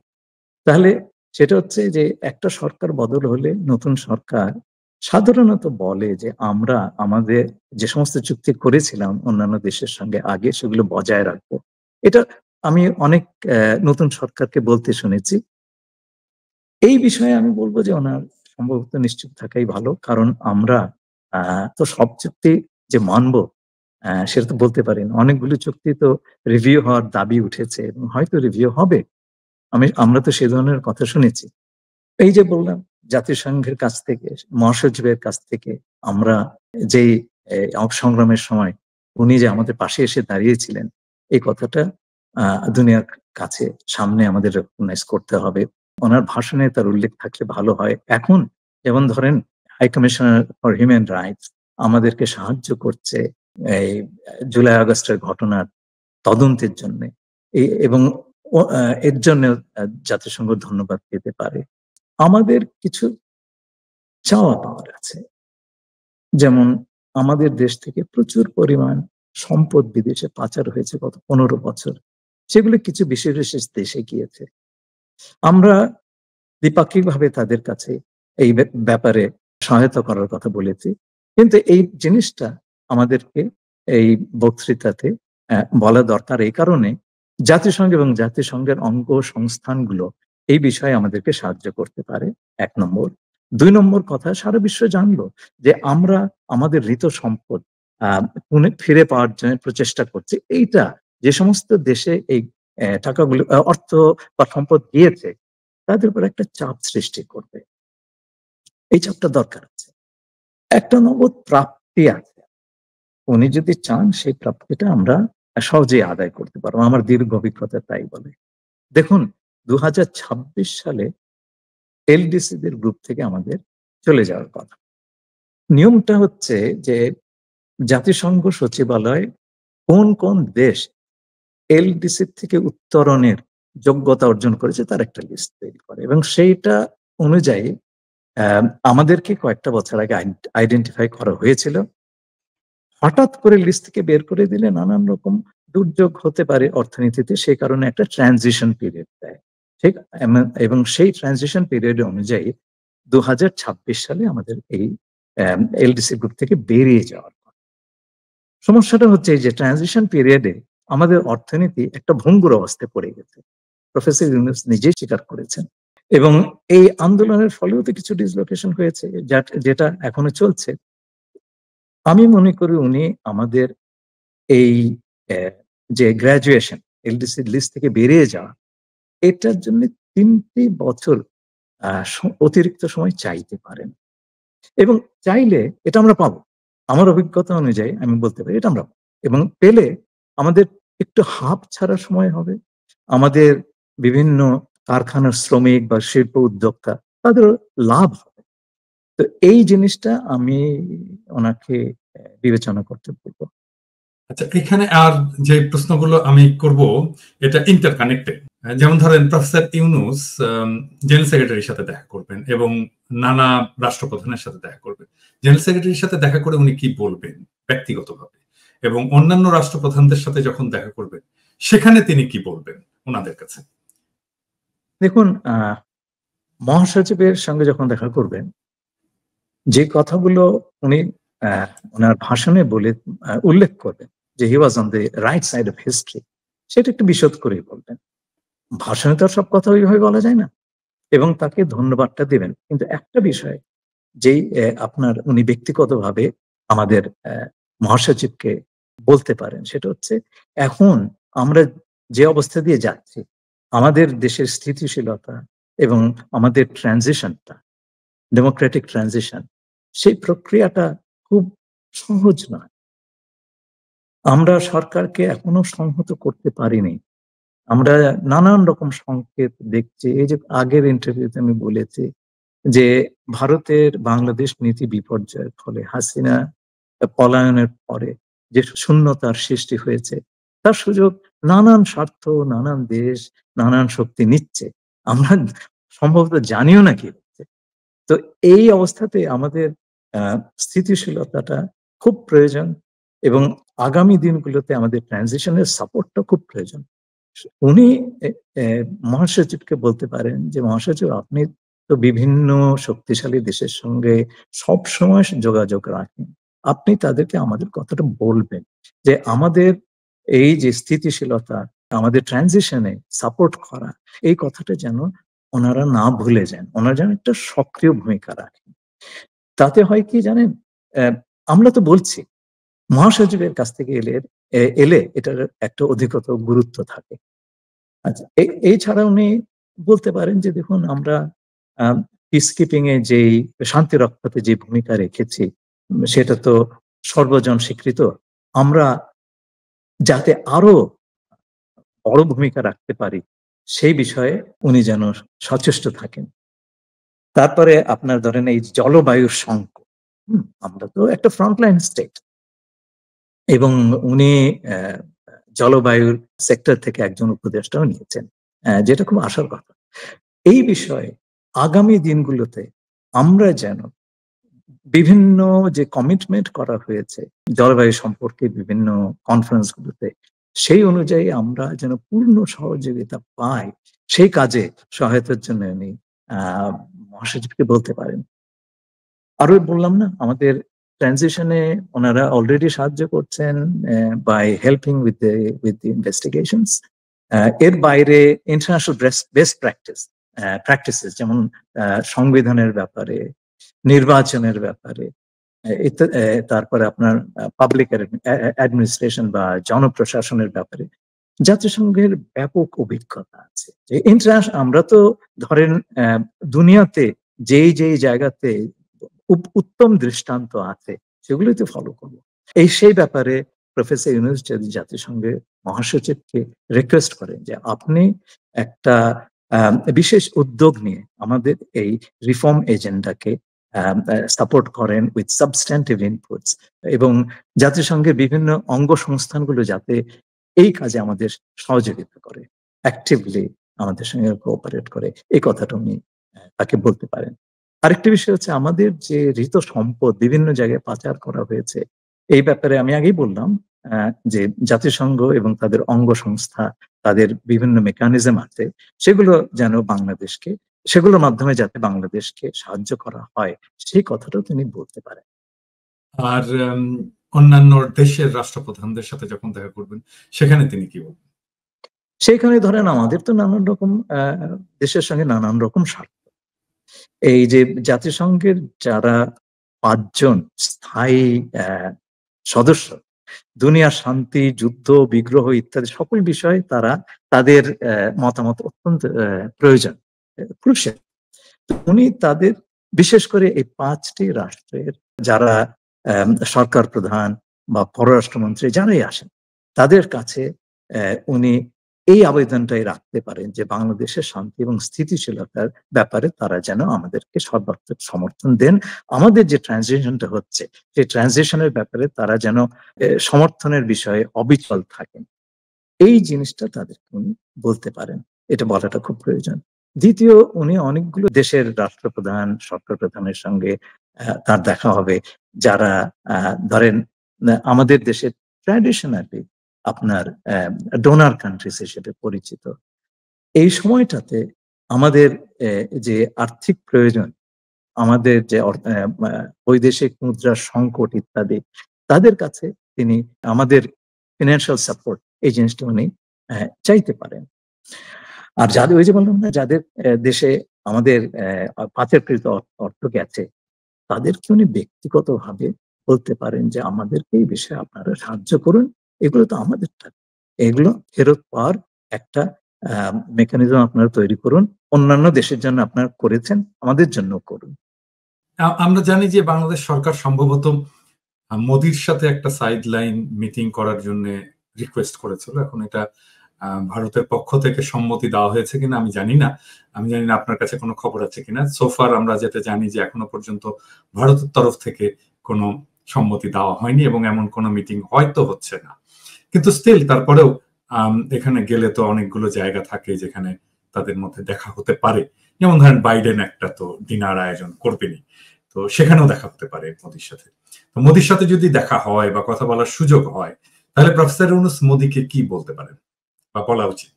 তাহলে সেটা হচ্ছে যে একটা সরকার বদল হলে নতুন সরকার সাধারণত বলে যে আমরা আমাদের যে সমস্ত চুক্তি করেছিলাম অন্যান্য দেশের সঙ্গে আগে, সেগুলো বজায় রাখবো। এটা আমি অনেক নতুন সরকারকে বলতে শুনেছি। এই বিষয়ে আমি বলবো যে ওনার সম্ভবত নিশ্চুপ থাকাই ভালো, কারণ আমরা তো সব চুক্তি যে মানবো সেটা তো বলতে পারি না। অনেকগুলো চুক্তি তো রিভিউ হওয়ার দাবি উঠেছে এবং হয়তো রিভিউ হবে। আমরা তো সে ধরনের কথা শুনেছি। এই যে বললাম, জাতিসংঘের কাছ থেকে, মহাসচিবের কাছ থেকে আমরা যেই সংগ্রামের সময় উনি যে আমাদের পাশে এসে দাঁড়িয়েছিলেন, এই কথাটা দুনিয়ার কাছে সামনে আমাদের রেকগনাইজ করতে হবে। ওনার ভাষণে তার উল্লেখ থাকলে ভালো হয়। এখন যেমন ধরেন, high commissioner for human rights আমাদেরকে সাহায্য করছে এই জুলাই আগস্টের ঘটনার তদন্তের জন্য, এবং এর জন্য জাতিসংঘ ধন্যবাদ পেতে পারে। আমাদের কিছু চাওয়া পাওয়ার আছে, যেমন আমাদের দেশ থেকে প্রচুর পরিমাণ সম্পদ বিদেশে পাচার হয়েছে গত 15 বছর, সেগুলো কিছু বিশেষ বিশেষ দেশে গিয়েছে। আমরা দ্বিপাক্ষিকভাবে তাদের কাছে এই ব্যাপারে সহায়তা করার কথা বলেছি, কিন্তু এই জিনিসটা আমাদেরকে এই বক্তৃতাতে বলা দরকার। এই কারণে জাতিসংঘ এবং জাতিসংঘের অঙ্গ সংস্থানগুলো এই বিষয়ে আমাদেরকে সাহায্য করতে পারে, 1 নম্বর। 2 নম্বর কথা, সারা বিশ্ব জানলো যে আমরা আমাদের হৃত সম্পদ ফিরে পাওয়ার জন্য প্রচেষ্টা করছি। এইটা যে সমস্ত দেশে এই টাকাগুলো, অর্থ বা সম্পদ দিয়েছে, তাদের উপর একটা চাপ সৃষ্টি করবে। এই চাপটা দরকার আছে। একটা নগদ প্রাপ্তি আছে, উনি যদি চান সেই প্রাপ্তিটা আমরা সহজেই আদায় করতে পারবো। আমার দীর্ঘ অভিজ্ঞতা তাই বলে। দেখুন 2026 সালে এলডিসিদের গ্রুপ থেকে আমাদের চলে যাওয়ার কথা। নিয়মটা হচ্ছে যে জাতিসংঘ সচিবালয় কোন কোন দেশ এলডিসি থেকে উত্তরণের যোগ্যতা অর্জন করেছে তার একটা লিস্ট তৈরি করে, এবং সেইটা অনুযায়ী আমাদেরকে কয়েকটা বছর আগে আইডেন্টিফাই করা হয়েছিল। হঠাৎ করে লিস্ট থেকে বের করে দিলে নানান রকম দুর্যোগ হতে পারে অর্থনীতিতে, সেই কারণে একটা ট্রানজিশন পিরিয়ড দেয়, ঠিক? এবং সেই ট্রানজিশন পিরিয়ড অনুযায়ী 2026 সালে আমাদের এই এলডিসি গ্রুপ থেকে বেরিয়ে যাওয়ার কথা। সমস্যাটা হচ্ছে যে ট্রানজিশন পিরিয়ডে আমাদের অর্থনীতি একটা ভঙ্গুর অবস্থায় পড়ে গেছে, প্রফেসর ইউনূস নিজেই স্বীকার করেছেন। এবং এই আন্দোলনের ফলেও তো কিছু ডিসলোকেশন হয়েছে, যেটা এখনো চলছে। আমি মনে করি উনি আমাদের এই যে গ্রাজুয়েশন, এলডিসি লিস্ট থেকে বেরিয়ে যাওয়া, এটার জন্য 3টি বছর অতিরিক্ত সময় চাইতে পারেন, এবং চাইলে এটা আমরা পাবো। আমার অভিজ্ঞতা অনুযায়ী আমি বলতে পারি এটা আমরা পাবো, এবং পেলে আমাদের একটু হাঁপ ছাড়া সময় হবে। আমাদের বিভিন্ন কারখানার শ্রমিক বা শিল্প উদ্যোক্তা তাদের লাভ হবে। তো এই জিনিসটা আমি ওনাকে বিবেচনা করতে বলবো। আচ্ছা, এখানে আর যে প্রশ্নগুলো আমি করব এটা ইন্টারকানেক্টেড। যেমন ধরেন প্রফেসর ইউনূস জেনারেল সেক্রেটারির সাথে দেখা করবেন এবং নানা রাষ্ট্রপ্রধানের সাথে দেখা করবেন। জেনারেল সেক্রেটারির সাথে দেখা করে উনি কি বলবেন ব্যক্তিগতভাবে, এবং অন্যান্য রাষ্ট্রপ্রধানদের সাথে যখন দেখা করবেন সেখানে তিনি কি বলবেন ওনাদের কাছে? দেখুন, মহাসচিবের সঙ্গে যখন দেখা করবেন, যে কথাগুলো উনি ওনার ভাষণে বলে উল্লেখ করবেন যে he was on the right side of history, সেটা একটু বিশদ করেই বলবেন। ভাষণে তো আর সব কথা ওইভাবে বলা যায় না, এবং তাকে ধন্যবাদটা দেবেন। কিন্তু একটা বিষয় যেই আপনার উনি ব্যক্তিগতভাবে আমাদের মহাসচিবকে বলতে পারেন, সেটা হচ্ছে এখন আমরা যে অবস্থা দিয়ে যাচ্ছি, আমাদের দেশের স্থিতিশীলতা এবং আমাদের ট্রানজিশনটা, ডেমোক্রেটিক ট্রানজিশন, সেই প্রক্রিয়াটা খুব সহজ নয়। আমরা সরকারকে এখনো সংহত করতে পারিনি। আমরা নানান রকম সংকেত দেখছি। এই যে আগের ইন্টারভিউতে আমি বলেছি যে ভারতের বাংলাদেশ নীতি বিপর্যয়ের ফলে হাসিনা পলায়নের পরে যে শূন্যতার সৃষ্টি হয়েছে, তার সুযোগ নানান স্বার্থ, নানান দেশ, নানান শক্তি নিচ্ছে। আমরা সম্ভবত জানিও না কি হচ্ছে। তো এই অবস্থাতে আমাদের স্থিতিশীলতাটা খুব প্রয়োজন, এবং আগামী দিনগুলোতে আমাদের ট্রানজিশনের সাপোর্টটা খুব প্রয়োজন। উনি মহাসচিবকে বলতে পারেন যে মহাসচিব, আপনি তো বিভিন্ন শক্তিশালী দেশের সঙ্গে সবসময় যোগাযোগ রাখেন, আপনি তাদেরকে আমাদের কথাটা বলবেন যে আমাদের এই যে স্থিতিশীলতা, আমাদের ট্রানজিশনে সাপোর্ট করা, এই কথাটা যেন ওনারা না ভুলে যান, ওনারা যেন একটা সক্রিয় ভূমিকা রাখেন। তাতে হয় কি জানেন, আমরা তো বলছি মহাসচিবের কাছ থেকে এলে এটার একটা অধিকতর গুরুত্ব থাকে। আচ্ছা, এই ছাড়া উনি বলতে পারেন যে দেখুন, আমরা পিস কিপিং এ যেই শান্তি রক্ষাতে যে ভূমিকা রেখেছি, সেটা তো সর্বজন স্বীকৃত। আমরা যাতে আরো বড় ভূমিকা রাখতে পারি সেই বিষয়ে উনি যেন সচেষ্ট থাকেন। তারপরে আপনার ধরেন এই জলবায়ুর সংকট, আমরা তো একটা ফ্রন্টলাইন স্টেট, এবং উনি জলবায়ুর সেক্টর থেকে একজন উপদেষ্টাও নিয়েছেন, যেটা খুব আশার কথা। এই বিষয়ে আগামী দিনগুলোতে আমরা যেন বিভিন্ন যে কমিটমেন্ট করা হয়েছে জলবায়ু সম্পর্কে বিভিন্ন কনফারেন্সগুলোতে, সেই অনুযায়ী আমরা যেন পূর্ণ সহযোগিতা পাই, সেই কাজে সহায়তার জন্য উনি মহাসচিবকে বলতে পারেন। আরো বললাম না, আমাদের ট্রানজিশনে ওনারা অলরেডি সাহায্য করছেন by helping with the investigations. এর বাইরে ইন্টারন্যাশনাল বেস্ট প্র্যাকটিসেস, যেমন সংবিধানের ব্যাপারে, নির্বাচনের ব্যাপারে, তারপরে আপনার পাবলিক অ্যাডমিনিস্ট্রেশন বা জনপ্রশাসনের ব্যাপারে জাতিসংঘের ব্যাপক অভিজ্ঞতা আছে। আমরা তো ধরেন দুনিয়াতে যেই যেই জায়গাতে উত্তম দৃষ্টান্ত আছে সেগুলোতে ফলো করবো। সেই ব্যাপারে প্রফেসর ইউনূস যদি জাতিসংঘের মহাসচিবকে রিকোয়েস্ট করেন যে আপনি একটা বিশেষ উদ্যোগ নিয়ে আমাদের এই রিফর্ম এজেন্ডাকে সাপোর্ট করেন উইথ সাবস্ট্যান্টিভ ইনপুটস, এবং জাতিসংঘের বিভিন্ন অঙ্গ সংস্থানগুলো যাতে এই কাজে আমাদের সহযোগিতা করে, অ্যাক্টিভলি আমাদের সঙ্গে কোঅপারেট করে, এই কথাটা উনি তাকে বলতে পারেন। আরেকটি বিষয় হচ্ছে আমাদের যে ঋত সম্পদ বিভিন্ন জায়গায় পাচার করা হয়েছে, এই ব্যাপারে আমি আগেই বললাম যে জাতিসংঘ এবং তাদের অঙ্গ সংস্থা, তাদের বিভিন্ন মেকানিজম আছে, সেগুলো যেন বাংলাদেশকে, সেগুলোর মাধ্যমে যাতে বাংলাদেশকে সাহায্য করা হয়, সেই কথাটাও তিনি বলতে পারেন। আর অন্যান্য দেশের রাষ্ট্রপ্রধানদের সাথে যখন দেখা করবেন সেখানে তিনি কি বলবেন? সেখানে ধরেন আমাদের তো নানান রকম দেশের সঙ্গে নানান রকম স্বার্থ। এই যে জাতিসংঘের যারা ৫ জন স্থায়ী সদস্য, দুনিয়ার শান্তি, যুদ্ধ, বিগ্রহ ইত্যাদি সকল বিষয়ে তারা তাদের মতামত অত্যন্ত প্রয়োজন, ক্রুশিয়াল। উনি তাদের বিশেষ করে এই ৫টি রাষ্ট্রের যারা সরকার প্রধান বা পররাষ্ট্রমন্ত্রী যারাই আসেন, তাদের কাছে উনি এই আবেদনটাই রাখতে পারেন যে বাংলাদেশের শান্তি এবং স্থিতিশীলতার ব্যাপারে তারা যেন আমাদেরকে সর্বাত্মক সমর্থন দেন। আমাদের যে ট্রানজিশনটা হচ্ছে, সেই ট্রানজিশনের ব্যাপারে তারা যেন সমর্থনের বিষয়ে অবিচল থাকেন। এই জিনিসটা তাদেরকে উনি বলতে পারেন। এটা বলাটা খুব প্রয়োজন। দ্বিতীয়, উনি অনেকগুলো দেশের রাষ্ট্রপ্রধান, সরকার প্রধানের সঙ্গে তার দেখা হবে, যারা ধরেন আমাদের দেশের ট্র্যাডিশনালি আপনার ডোনার কান্ট্রিজ হিসেবে পরিচিত। এই সময়টাতে আমাদের যে আর্থিক প্রয়োজন, আমাদের যে বৈদেশিক মুদ্রার সংকট ইত্যাদি, তাদের কাছে তিনি আমাদের ফিনান্সিয়াল সাপোর্ট, এই জিনিসটা উনি চাইতে পারেন। আর যাদের, ওই যে বললাম না, যাদের দেশে আমাদের পাচারকৃত অর্থ গেছে, তাদেরকে উনি ব্যক্তিগতভাবে বলতে পারেন যে আমাদেরকে এই বিষয়ে আপনারা সাহায্য করুন, এগুলো তো আমাদের টাকা, এগুলো ফেরত পাওয়ার একটা মেকানিজম আপনারা তৈরি করুন। অন্যান্য দেশের জন্য আপনারা করেছেন, আমাদের জন্য করুন। আমরা জানি যে বাংলাদেশ সরকার সম্ভবত মোদির সাথে একটা সাইড লাইন মিটিং করার জন্য রিকোয়েস্ট করেছিল। এখন এটা ভারতের পক্ষ থেকে সম্মতি দেওয়া হয়েছে কিনা আমি জানি না। আমি জানি না আপনার কাছে কোনো খবর আছে কিনা। সোফার আমরা যেটা জানি যে এখনো পর্যন্ত ভারতের তরফ থেকে কোনো সম্মতি দেওয়া হয়নি এবং এমন কোনো মিটিং হয়তো হচ্ছে না। কিন্তু স্টিল তারপরেও এখানে গেলে তো অনেকগুলো জায়গা থাকে যেখানে তাদের মধ্যে দেখা হতে পারে। যেমন ধরেন বাইডেন একটা তো ডিনার আয়োজন করবেনই, তো সেখানেও দেখা হতে পারে মোদির সাথে। তো মোদির সাথে যদি দেখা হয় বা কথা বলার সুযোগ হয়, তাহলে প্রফেসর ইউনূস মোদিকে কি বলতে পারেন বা বলা উচিত?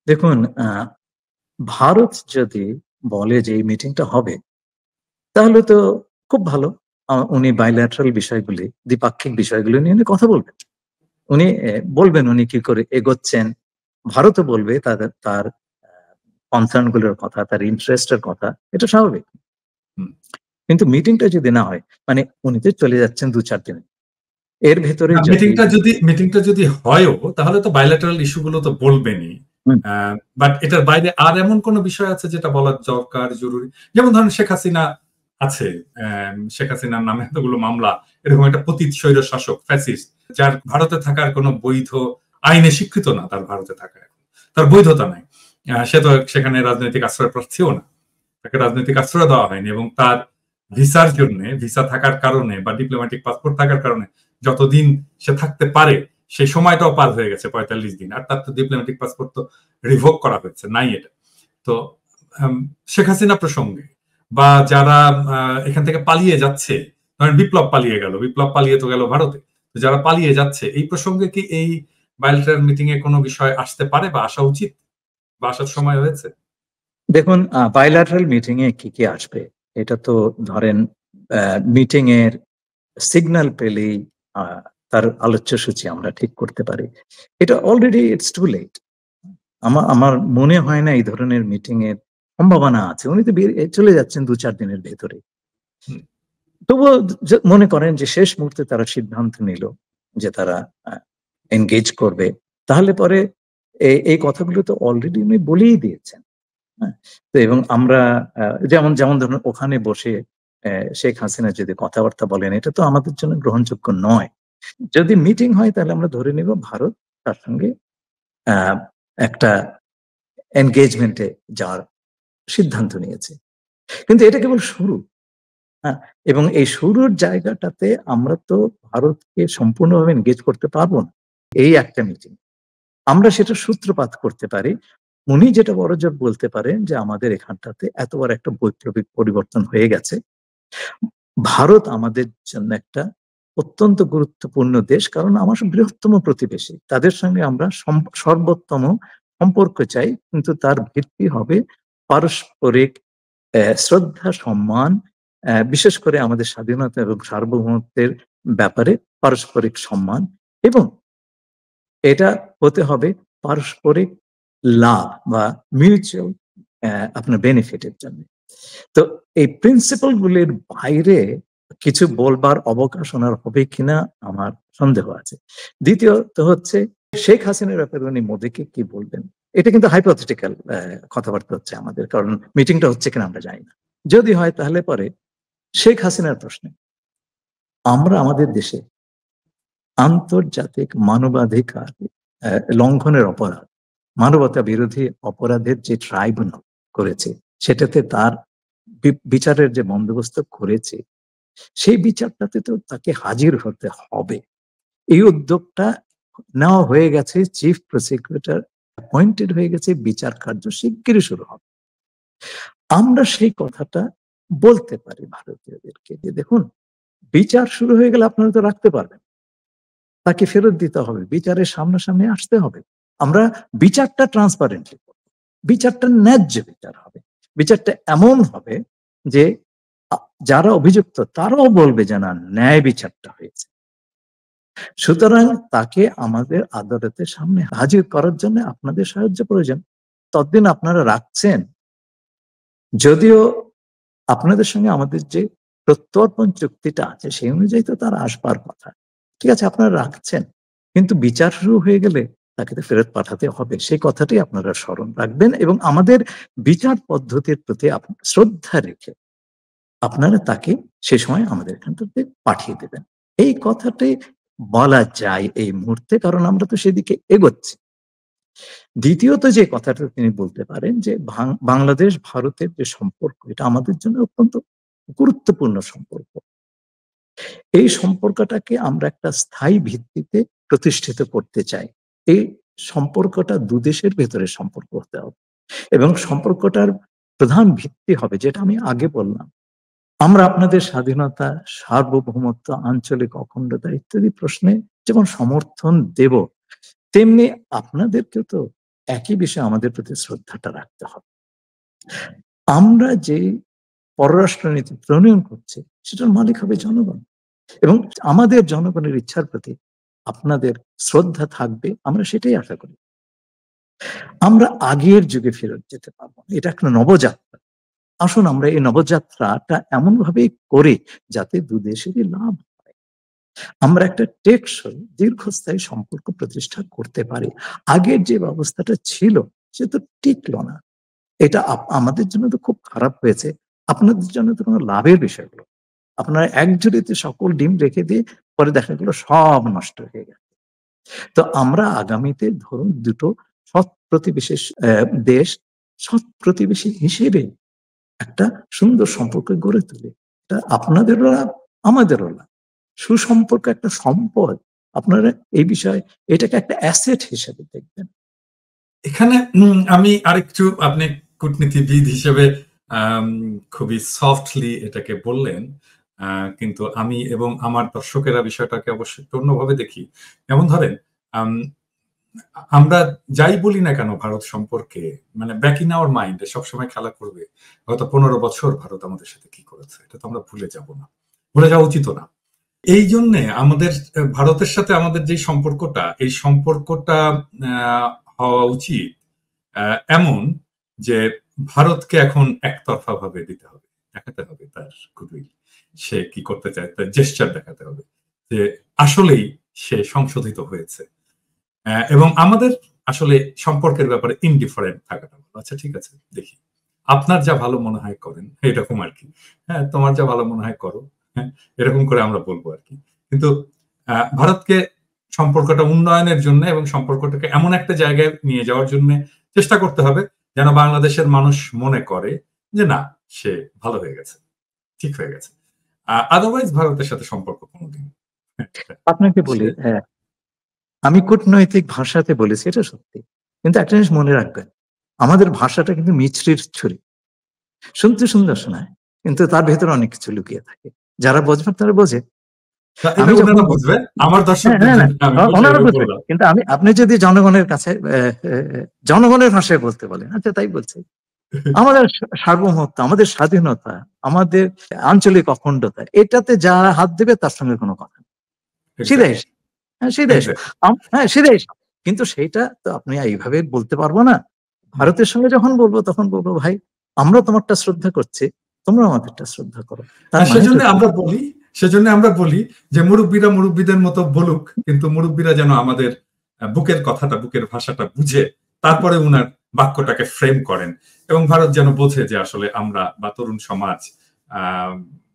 দেখুন, ভারত যদি বলে যে এই মিটিংটা হবে, তাহলে তো খুব ভালো। উনি বাইল্যাটারাল বিষয়গুলি, দ্বিপাক্ষিক বিষয়গুলি নিয়ে উনি কথা বলবেন। উনি বলবেন উনি কি করে এগোচ্ছেন। ভারতও বলবে তার কনসার্ন গুলোর কথা, তার ইন্টারেস্টের কথা, এটা স্বাভাবিক। কিন্তু মিটিংটা যদি না হয়, মানে উনি তো চলে যাচ্ছেন ২-৪ দিনে, এর ভেতরে মিটিংটা যদি হয়ও, তাহলে তো বাইল্যাটারাল ইস্যুগুলো তো বলবেনই। বাট এটার বাইরে আর এমন কোন বিষয় আছে যেটা বলার দরকার, জরুরি? যেমন ধরেন শেখ হাসিনা আছে, শেখ হাসিনার নামে এতগুলো মামলা, এরকম একটা পতিত স্বৈর শাসক, ফ্যাসিস্ট, যার ভারতে থাকার কোনো বৈধ আইনে স্বীকৃত না, তার ভারতে থাকা, তার বৈধতা নাই। সে তো সেখানে রাজনৈতিক আশ্রয় প্রার্থীও না, তাকে রাজনৈতিক আশ্রয় দেওয়া হয়নি, এবং তার ভিসার জন্য, ভিসা থাকার কারণে বা ডিপ্লোম্যাটিক পাসপোর্ট থাকার কারণে যতদিন সে থাকতে পারে সেই সময়টাও পার হয়ে গেছে, ৪৫ দিন, আর তার তো ডিপ্লোম্যাটিক পাসপোর্ট তো রিভোক করা হয়েছে, নাই এটা। তো শেখ হাসিনা প্রসঙ্গে বা যারা এখান থেকে পালিয়ে যাচ্ছে, ধরেন বিপ্লব পালিয়ে গেল, বিপ্লব পালিয়ে তো গেল ভারতে, তো যারা পালিয়ে যাচ্ছে, এই প্রসঙ্গে কি এই বাইল্যাটারাল মিটিং এ কোনো বিষয় আসতে পারে বা আসা উচিত বা আসার সময় হয়েছে? দেখুন, বাইল্যাটারাল মিটিং এ কি কি আসবে, এটা তো ধরেন মিটিং এর সিগন্যাল পেলেই তার আলোচ্য সূচি আমরা ঠিক করতে পারি। এটা অলরেডি ইটস টু লেট। আমার মনে হয় না এই ধরনের মিটিং এর সম্ভাবনা আছে। উনি তো চলে যাচ্ছেন ২-৪ দিনের ভেতরে। তবুও মনে করেন যে শেষ মুহূর্তে তারা সিদ্ধান্ত নিল যে তারা এনগেজ করবে, তাহলে পরে এই কথাগুলো তো অলরেডি উনি বলেই দিয়েছেন। হ্যাঁ, তো এবং আমরা যেমন যেমন ধরুন ওখানে বসে শেখ হাসিনা যদি কথাবার্তা বলেন, এটা তো আমাদের জন্য গ্রহণযোগ্য নয়। যদি মিটিং হয় তাহলে আমরা ধরে নিব ভারত তার সঙ্গে আহ, একটা এনগেজমেন্টে যাওয়ার সিদ্ধান্ত নিয়েছে। কিন্তু এটা কেবল শুরু। হ্যাঁ, এবং এই শুরুর জায়গাটাতে আমরা তো ভারতকে সম্পূর্ণভাবে এনগেজ করতে পারবো না এই একটা মিটিং। আমরা সেটা সূত্রপাত করতে পারি। উনি যেটা বড়জোর বলতে পারেন যে আমাদের এখানটাতে এত বড় একটা বৈপ্লবিক পরিবর্তন হয়ে গেছে, ভারত আমাদের জন্য একটা অত্যন্ত গুরুত্বপূর্ণ দেশ, কারণ আমার বৃহত্তম প্রতিবেশী, তাদের সঙ্গে আমরা সর্বোত্তম সম্পর্ক চাই, কিন্তু তার ভিত্তি হবে পারস্পরিক শ্রদ্ধা, সম্মান, বিশেষ করে আমাদের স্বাধীনতা এবং সার্বভৌমত্বের ব্যাপারে পারস্পরিক সম্মান, এবং এটা হতে হবে পারস্পরিক লাভ বা মিউচুয়াল আপনার বেনিফিটের জন্য। তো এই প্রিন্সিপাল গুলির বাইরে কিছু বলবার অবকাশ ওনার হবে কিনা আমার সন্দেহ আছে। দ্বিতীয়ত হচ্ছে শেখ হাসিনার ব্যাপারে উনি মোদীকে কি বলবেন, এটা কিন্তু হাইপোথেটিক্যাল কথাবার্তা হচ্ছে আমাদের, কারণ মিটিংটা হচ্ছে কিনা আমরা জানি না। যদি হয় তাহলে পরে শেখ হাসিনার প্রশ্নে আমরা আমাদের দেশে আন্তর্জাতিক মানবাধিকার লঙ্ঘনের অপরাধ, মানবতা বিরোধী অপরাধের যে ট্রাইব্যুনাল করেছে, সেটাতে তার বিচারের যে বন্দোবস্ত করেছে, সেই বিচারটাতে তো তাকে হাজির হতে হবে। এই উদ্যোগটা নেওয়া হয়ে গেছে, চিফ প্রসিকিউটর অ্যাপয়েন্টেড হয়ে গেছে, বিচার কার্য শিগগিরই শুরু হবে। আমরা সেই কথাটা বলতে পারি ভারতীয়দেরকে যে দেখুন, বিচার শুরু হয়ে গেলে আপনারা তো রাখতে পারবেন, তাকে ফেরত দিতে হবে, বিচারের সামনাসামনি আসতে হবে। আমরা বিচারটা ট্রান্সপারেন্টলি করব, বিচারটা ন্যায্য বিচার হবে, বিচারটা এমন হবে যে যারা অভিযুক্ত তারাও বলবে যে না, ন্যায় বিচারটা হয়েছে। সুতরাং তাকে আমাদের আদালতের সামনে হাজির করার জন্য আপনাদের সাহায্য প্রয়োজন। ততদিন আপনারা রাখছেন, যদিও আপনাদের সঙ্গে আমাদের যে প্রত্যর্পণ চুক্তিটা আছে সেই অনুযায়ী তো তার আসবার কথা, ঠিক আছে, আপনারা রাখছেন, কিন্তু বিচার শুরু হয়ে গেলে তাকে তো ফেরত পাঠাতে হবে, সেই কথাটি আপনারা স্মরণ রাখবেন এবং আমাদের বিচার পদ্ধতির প্রতি শ্রদ্ধা রেখে আপনারা তাকে সে সময় আমাদের এখান থেকে পাঠিয়ে দেবেন। এই কথাটি বলা যায় এই মুহূর্তে, কারণ আমরা তো সেদিকে এগোচ্ছি। দ্বিতীয়ত যে কথাটা তিনি বলতে পারেন যে বাংলাদেশ ভারতের যে সম্পর্ক, এটা আমাদের জন্য অত্যন্ত গুরুত্বপূর্ণ সম্পর্ক। এই সম্পর্কটাকে আমরা একটা স্থায়ী ভিত্তিতে প্রতিষ্ঠিত করতে চাই। এই সম্পর্কটা দুদেশের ভেতরে সম্পর্ক হতে হবে এবং সম্পর্কটার প্রধান ভিত্তি হবে যেটা আমি আগে বললাম, আমরা আপনাদের স্বাধীনতা, সার্বভৌমত্ব, আঞ্চলিক অখণ্ডতা ইত্যাদি প্রশ্নে যেমন সমর্থন দেব, তেমনি আপনাদেরকেও তো একই বিষয়ে আমাদের প্রতি শ্রদ্ধাটা রাখতে হবে। আমরা যে পররাষ্ট্রনীতি প্রণয়ন করছি সেটার মালিক হবে জনগণ, এবং আমাদের জনগণের ইচ্ছার প্রতি আপনাদের শ্রদ্ধা থাকবে, আমরা সেটাই আশা করি। আমরা আগের যুগে ফেরত যেতে পারবো, এটা একটা নবযাত্রা। আসুন আমরা এই নবযাত্রাটা এমন ভাবে করি যাতে দুদেশেরই লাভ হয়, আমরা একটা টেকসই দীর্ঘস্থায়ী সম্পর্ক প্রতিষ্ঠা করতে পারি। আগের যে ব্যবস্থাটা ছিল সে তো টিকলো না, এটা আমাদের জন্য তো খুব খারাপ হয়েছে, আপনাদের জন্য তো কোনো লাভের বিষয় হলো। আপনারা এক ঝুড়িতে সকল ডিম রেখে দিয়ে পরে দেখা গেল সব নষ্ট হয়ে গেছে। তো আমরা আগামীতে ধরুন দুটো সৎ প্রতিবেশী দেশ, সৎ প্রতিবেশী হিসেবে একটা সুন্দর সম্পর্ক গড়ে তুলি। এটা আপনাদেরও লাভ, আমাদেরও লাভ। সুসম্পর্ক একটা সম্পদ, আপনারা এই বিষয়ে এটাকে একটা অ্যাসেট হিসেবে দেখবেন। এখানে আমি আরেকটু, আপনি কূটনীতিবিদ হিসেবে খুবই সফটলি এটাকে বললেন, কিন্তু আমি এবং আমার দর্শকেরা বিষয়টাকে অবশ্যই অন্যভাবে দেখি। যেমন ধরেন, আমরা যাই বলি না কেন ভারত সম্পর্কে, মানে ব্যাক ইন আওয়ার মাইন্ডে সবসময় খেলা করবে গত 15 বছর ভারত আমাদের সাথে কি করেছে, এটা তো আমরা ভুলে যাব না, ভুলে যাওয়া উচিত না। এই জন্যে আমাদের ভারতের সাথে আমাদের যে সম্পর্কটা, এই সম্পর্কটা হওয়া উচিত এমন যে ভারতকে এখন একতরফা ভাবে দিতে হবে, দেখাতে হবে তার গুডউইল, সে কি করতে চায় তার জেস্চার দেখাতে হবে যে আসলেই সে সংশোধিত হয়েছে। এবং আমাদের আসলে সম্পর্কের ব্যাপারে ইনডিফারেন্ট থাকাটা ভালো। আচ্ছা ঠিক আছে, দেখি আপনার যা ভালো মনে হয় করেন, এরকম আর কি। হ্যাঁ, তোমার যা ভালো মনে হয় করো। হ্যাঁ, এরকম করে আমরা বলবো আর কি। কিন্তু ভারতকে সম্পর্কটা উন্নয়নের জন্য এবং সম্পর্কটাকে এমন একটা জায়গায় নিয়ে যাওয়ার জন্য চেষ্টা করতে হবে যেন বাংলাদেশের মানুষ মনে করে যে না, সে ভালো হয়ে গেছে, ঠিক হয়ে গেছে। আদারওয়াইজ ভারতের সাথে সম্পর্ক কোনোদিন আপনাকে বলি, হ্যাঁ, আমি কূটনৈতিক ভাষাতে বলেছি, এটা সত্যি। কিন্তু একটা জিনিস মনে রাখবেন, আমাদের ভাষাটা কিন্তু মিছরির ছুরি, শুনতে সুন্দর শোনায়, কিন্তু তার ভেতরে অনেক কিছু লুকিয়ে থাকে। যারা বোঝবেন তারা বোঝে। আমি যখন বুঝবে, আমার দর্শকদের হ্যাঁ, জন্য আমি ওনারা সেভাবে বুঝবে, বললাম। কিন্তু আপনি যদি জনগণের কাছে জনগণের ভাষায় বলতে বলেন, আচ্ছা তাই বলছে, আমাদের সার্বভৌমত্ব, আমাদের স্বাধীনতা, আমাদের আঞ্চলিক অখণ্ডতা, এটাতে যারা হাত দেবে তার সঙ্গে কোনো কথা নেই। সিধে হ্যাঁ, সিধে। কিন্তু সেইটা তো আপনি এইভাবে বলতে পারবো না। ভারতের সঙ্গে যখন বলবো তখন বলবো, ভাই আমরা তোমারটা শ্রদ্ধা করছি, তোমরা আমাদেরটা শ্রদ্ধা করো। সেজন্য আমরা বলি যে মুরব্বীরা মুরব্বীদের মতো বলুক, কিন্তু মুরব্বীরা যেন আমাদের বুকের কথাটা, বুকের ভাষাটা বুঝে তারপরে উনার বাক্যটাকে ফ্রেম করেন, এবং ভারত যেন বোঝে যে আসলে আমরা বা তরুণ সমাজ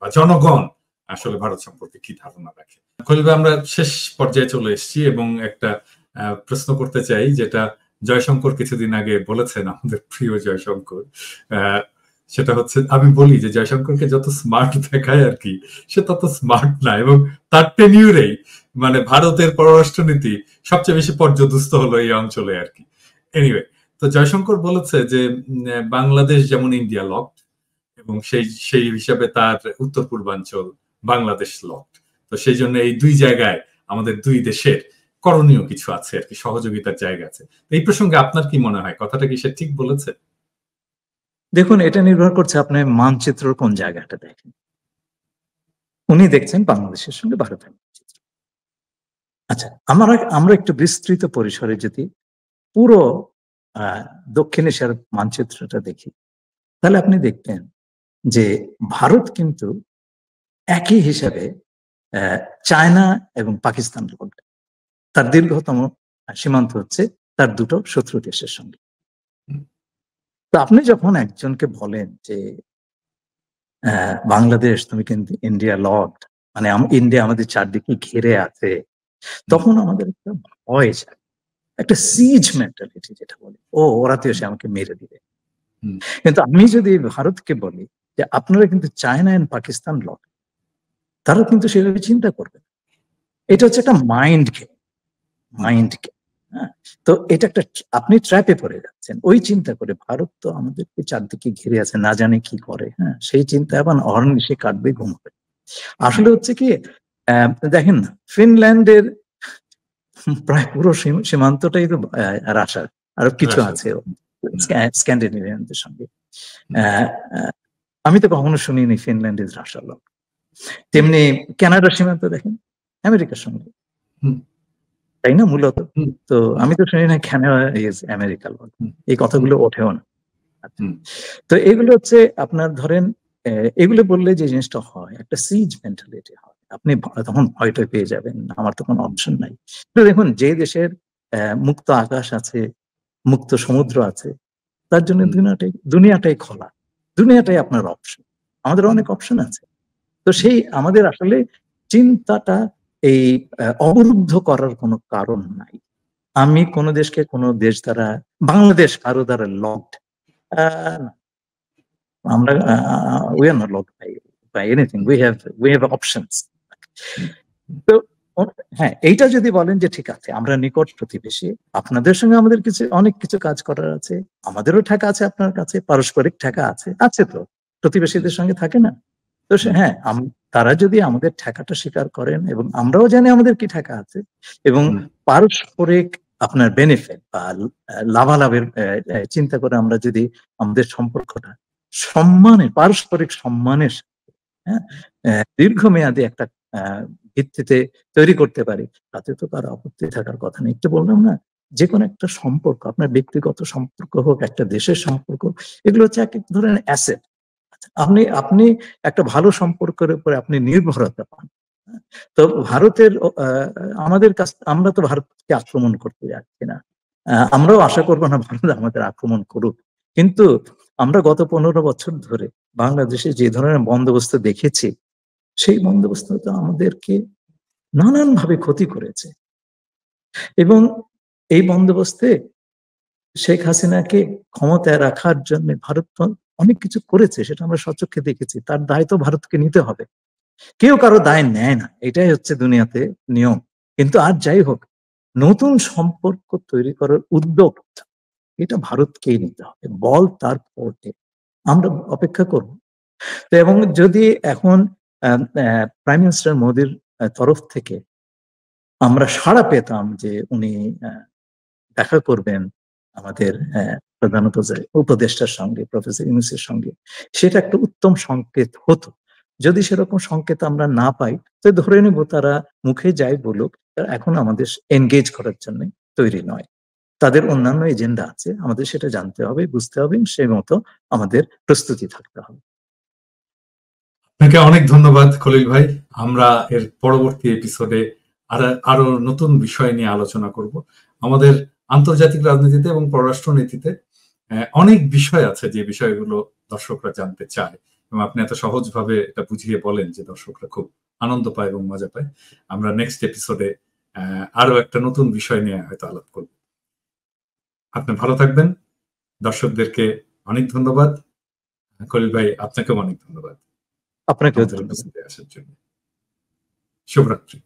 বা জনগণ আসলে ভারত সম্পর্কে কি ধারণা রাখে। খলিল ভাই, আমরা শেষ পর্যায়ে চলে এসেছি এবং একটা প্রশ্ন করতে চাই, যেটা জয়শঙ্কর কিছুদিন আগে বলেছেন, আমাদের প্রিয় জয়শঙ্কর। সেটা হচ্ছে, আমি বলি যে জয়শঙ্করকে যত স্মার্ট দেখায় আর কি, সে তত স্মার্ট না, এবং তার টেনিউরেই মানে ভারতের পররাষ্ট্রনীতি সবচেয়ে বেশি পর্যদস্ত হলো এই অঞ্চলে আর কি। এনিওয়ে, তো জয়শঙ্কর বলেছে যে বাংলাদেশ যেমন ইন্ডিয়া লকড, এবং সেই হিসাবে তার উত্তর পূর্বাঞ্চল বাংলাদেশ লকড। তো সেই জন্য এই দুই জায়গায় আমাদের দুই দেশের করণীয় কিছু আছে আর কি, সহযোগিতার জায়গা আছে। এই প্রসঙ্গে আপনার কি মনে হয়, কথাটা কি সে ঠিক বলেছে? দেখুন, এটা নির্ভর করছে আপনি মানচিত্র কোন জায়গাটা দেখেন। উনি দেখছেন বাংলাদেশের সঙ্গে ভারতের মানচিত্র। আচ্ছা, আমরা একটু বিস্তৃত পরিসরে যদি পুরো দক্ষিণ এশিয়ার মানচিত্রটা দেখি, তাহলে আপনি দেখবেন যে ভারত কিন্তু একই হিসাবে চায়না এবং পাকিস্তান, তার দীর্ঘতম সীমান্ত হচ্ছে তার দুটো শত্রু দেশের সঙ্গে। তো আপনি যখন একজনকে বলেন যে বাংলাদেশ তুমি কিন্তু ইন্ডিয়া লকড, মানে ইন্ডিয়া আমাদের চারদিকে ঘিরে আছে, তখন আমাদের একটা ভয় যায়, একটা সিজ মেন্টালিটি যেটা বলে, ওরা তো এসে আমাকে মেরে দিবে। কিন্তু আমি যদি ভারতকে বলি যে আপনারা কিন্তু চায়না এন্ড পাকিস্তান লক, তারা কিন্তু সেভাবে চিন্তা করবে। এটা হচ্ছে একটা মাইন্ড গেম। হ্যাঁ, তো এটা একটা, আপনি ট্র্যাপে পড়ে যাচ্ছেন ওই চিন্তা করে, ভারত তো আমাদেরকে চারদিকে ঘিরে আছে, না জানে কি করে। হ্যাঁ, সেই চিন্তা আবার অহর্নিশে কাটবে, ঘুমাবে। আসলে হচ্ছে কি, দেখেন না, ফিনল্যান্ডের প্রায় পুরো সীমান্তটাই তো রাশার, আরো কিছু আছে স্ক্যান্ডিনেভিয়ানদের সঙ্গে। আমি তো কখনো শুনিনি ফিনল্যান্ড ইজ রাশার লক। তেমনি কানাডার সীমান্ত দেখেন আমেরিকার সঙ্গে, তাই না মূলত? তো আমি তো শুনি না কানাডা ইজ আমেরিকার লক, এই কথাগুলো ওঠেও না। তো এগুলো হচ্ছে আপনার ধরেন, এগুলো বললে যে জিনিসটা হয়, একটা সিজ মেন্টালিটি হয়, আপনি তখন ভয়টা পেয়ে যাবেন, আমার তো কোনো অপশন নাই। তো দেখুন, যে দেশের মুক্ত আকাশ আছে, মুক্ত সমুদ্র আছে, তার জন্য দুনিয়াটাই খোলা, দুনিয়াটাই আপনার অপশন। আমাদের অনেক অপশন আছে। তো সেই আমাদের আসলে চিন্তাটা এই অবরুদ্ধ করার কোনো কারণ নাই। আমি কোনো দেশকে কোনো দেশ দ্বারা, বাংলাদেশ কারো দ্বারা লকড, আমরা we are not locked by anything, we have options. তো হ্যাঁ, এইটা যদি বলেন যে ঠিক আছে, আমরা নিকট প্রতিবেশী, আপনাদের সঙ্গে আমাদের অনেক কিছু কাজ করার আছে, আমাদেরও ঠেকা আছে, আপনার কাছে পারস্পরিক ঠেকা আছে তো, প্রতিবেশীদের সঙ্গে থাকে না? তো হ্যাঁ, তারা যদি আমাদের ঠেকাটা স্বীকার করেন এবং আমরাও জানি আমাদের কি ঠেকা আছে, এবং পারস্পরিক আপনার বেনিফিট বা লাভালাভের চিন্তা করে আমরা যদি আমাদের সম্পর্কটা পারস্পরিক সম্মানের দীর্ঘমেয়াদী একটা ভিত্তিতে তৈরি করতে পারি, তাতে তো কারো আপত্তি থাকার কথা নেই। একটু বললাম না, যে কোনো একটা সম্পর্ক, আপনার ব্যক্তিগত সম্পর্ক হোক, একটা দেশের সম্পর্ক, এগুলো হচ্ছে এক ধরনের অ্যাসেট। আপনি একটা ভালো সম্পর্কের উপরে আপনি নির্ভরতা পান। তো ভারতের আমাদের কাছে, আমরা তো ভারতকে আক্রমণ করতে যাচ্ছি না, আমরাও আশা করবো না ভারত আমাদের আক্রমণ করুক, কিন্তু আমরা গত 15 বছর ধরে বাংলাদেশে যে ধরনের বন্দোবস্ত দেখেছি, সেই বন্দোবস্ত তো আমাদেরকে নানানভাবে ক্ষতি করেছে। এবং এই বন্দোবস্তে শেখ হাসিনাকে ক্ষমতায় রাখার জন্য ভারত অনেক কিছু করেছে, সেটা আমরা সচক্ষে দেখেছি। তার দায় তো ভারতকে নিতে হবে, কেউ কারো দায় নেয় না, এটাই হচ্ছে দুনিয়াতে নিয়ম। কিন্তু আর যাই হোক, নতুন সম্পর্ক তৈরি করার উদ্যোগ এটা ভারতকেই নিতে হবে, বল তার কোর্টে, আমরা অপেক্ষা করব। তো এবং যদি এখন প্রাইম মিনিস্টার মোদির তরফ থেকে আমরা সাড়া পেতাম যে উনি দেখা করবেন আমাদের প্রধান উপদেষ্টার সঙ্গে, প্রফেসর ইউনূসের সঙ্গে, সেটা একটা উত্তম সংকেত হতো। যদি সেরকম সংকেত আমরা না পাই, তো ধরে নেব তারা মুখে যাই বলুক, তারা এখন আমাদের এনগেজ করার জন্য তৈরি নয়। তাদের অন্যান্য এজেন্ডা আছে, আমাদের সেটা জানতে হবে, বুঝতে হবে, সেই মতো আমাদের প্রস্তুতি থাকতে হবে। আপনাকে অনেক ধন্যবাদ খলিল ভাই। আমরা এর পরবর্তী এপিসোডে আরো নতুন বিষয় নিয়ে আলোচনা করব। আমাদের আন্তর্জাতিক রাজনীতিতে এবং পররাষ্ট্র নীতিতে অনেক বিষয় আছে যে বিষয়গুলো দর্শকরা জানতে চায়, এবং আপনি এত সহজভাবে এটা বুঝিয়ে বলেন যে দর্শকরা খুব আনন্দ পায় এবং মজা পায়। আমরা নেক্সট এপিসোডে আরো একটা নতুন বিষয় নিয়ে হয়তো আলাপ করব। আপনি ভালো থাকবেন। দর্শকদেরকে অনেক ধন্যবাদ। খলিল ভাই, আপনাকেও অনেক ধন্যবাদ আপনাকেও আমাদের ধন্যবাদ। উপস্থিতি আসার জন্য। শুভরাত্রি।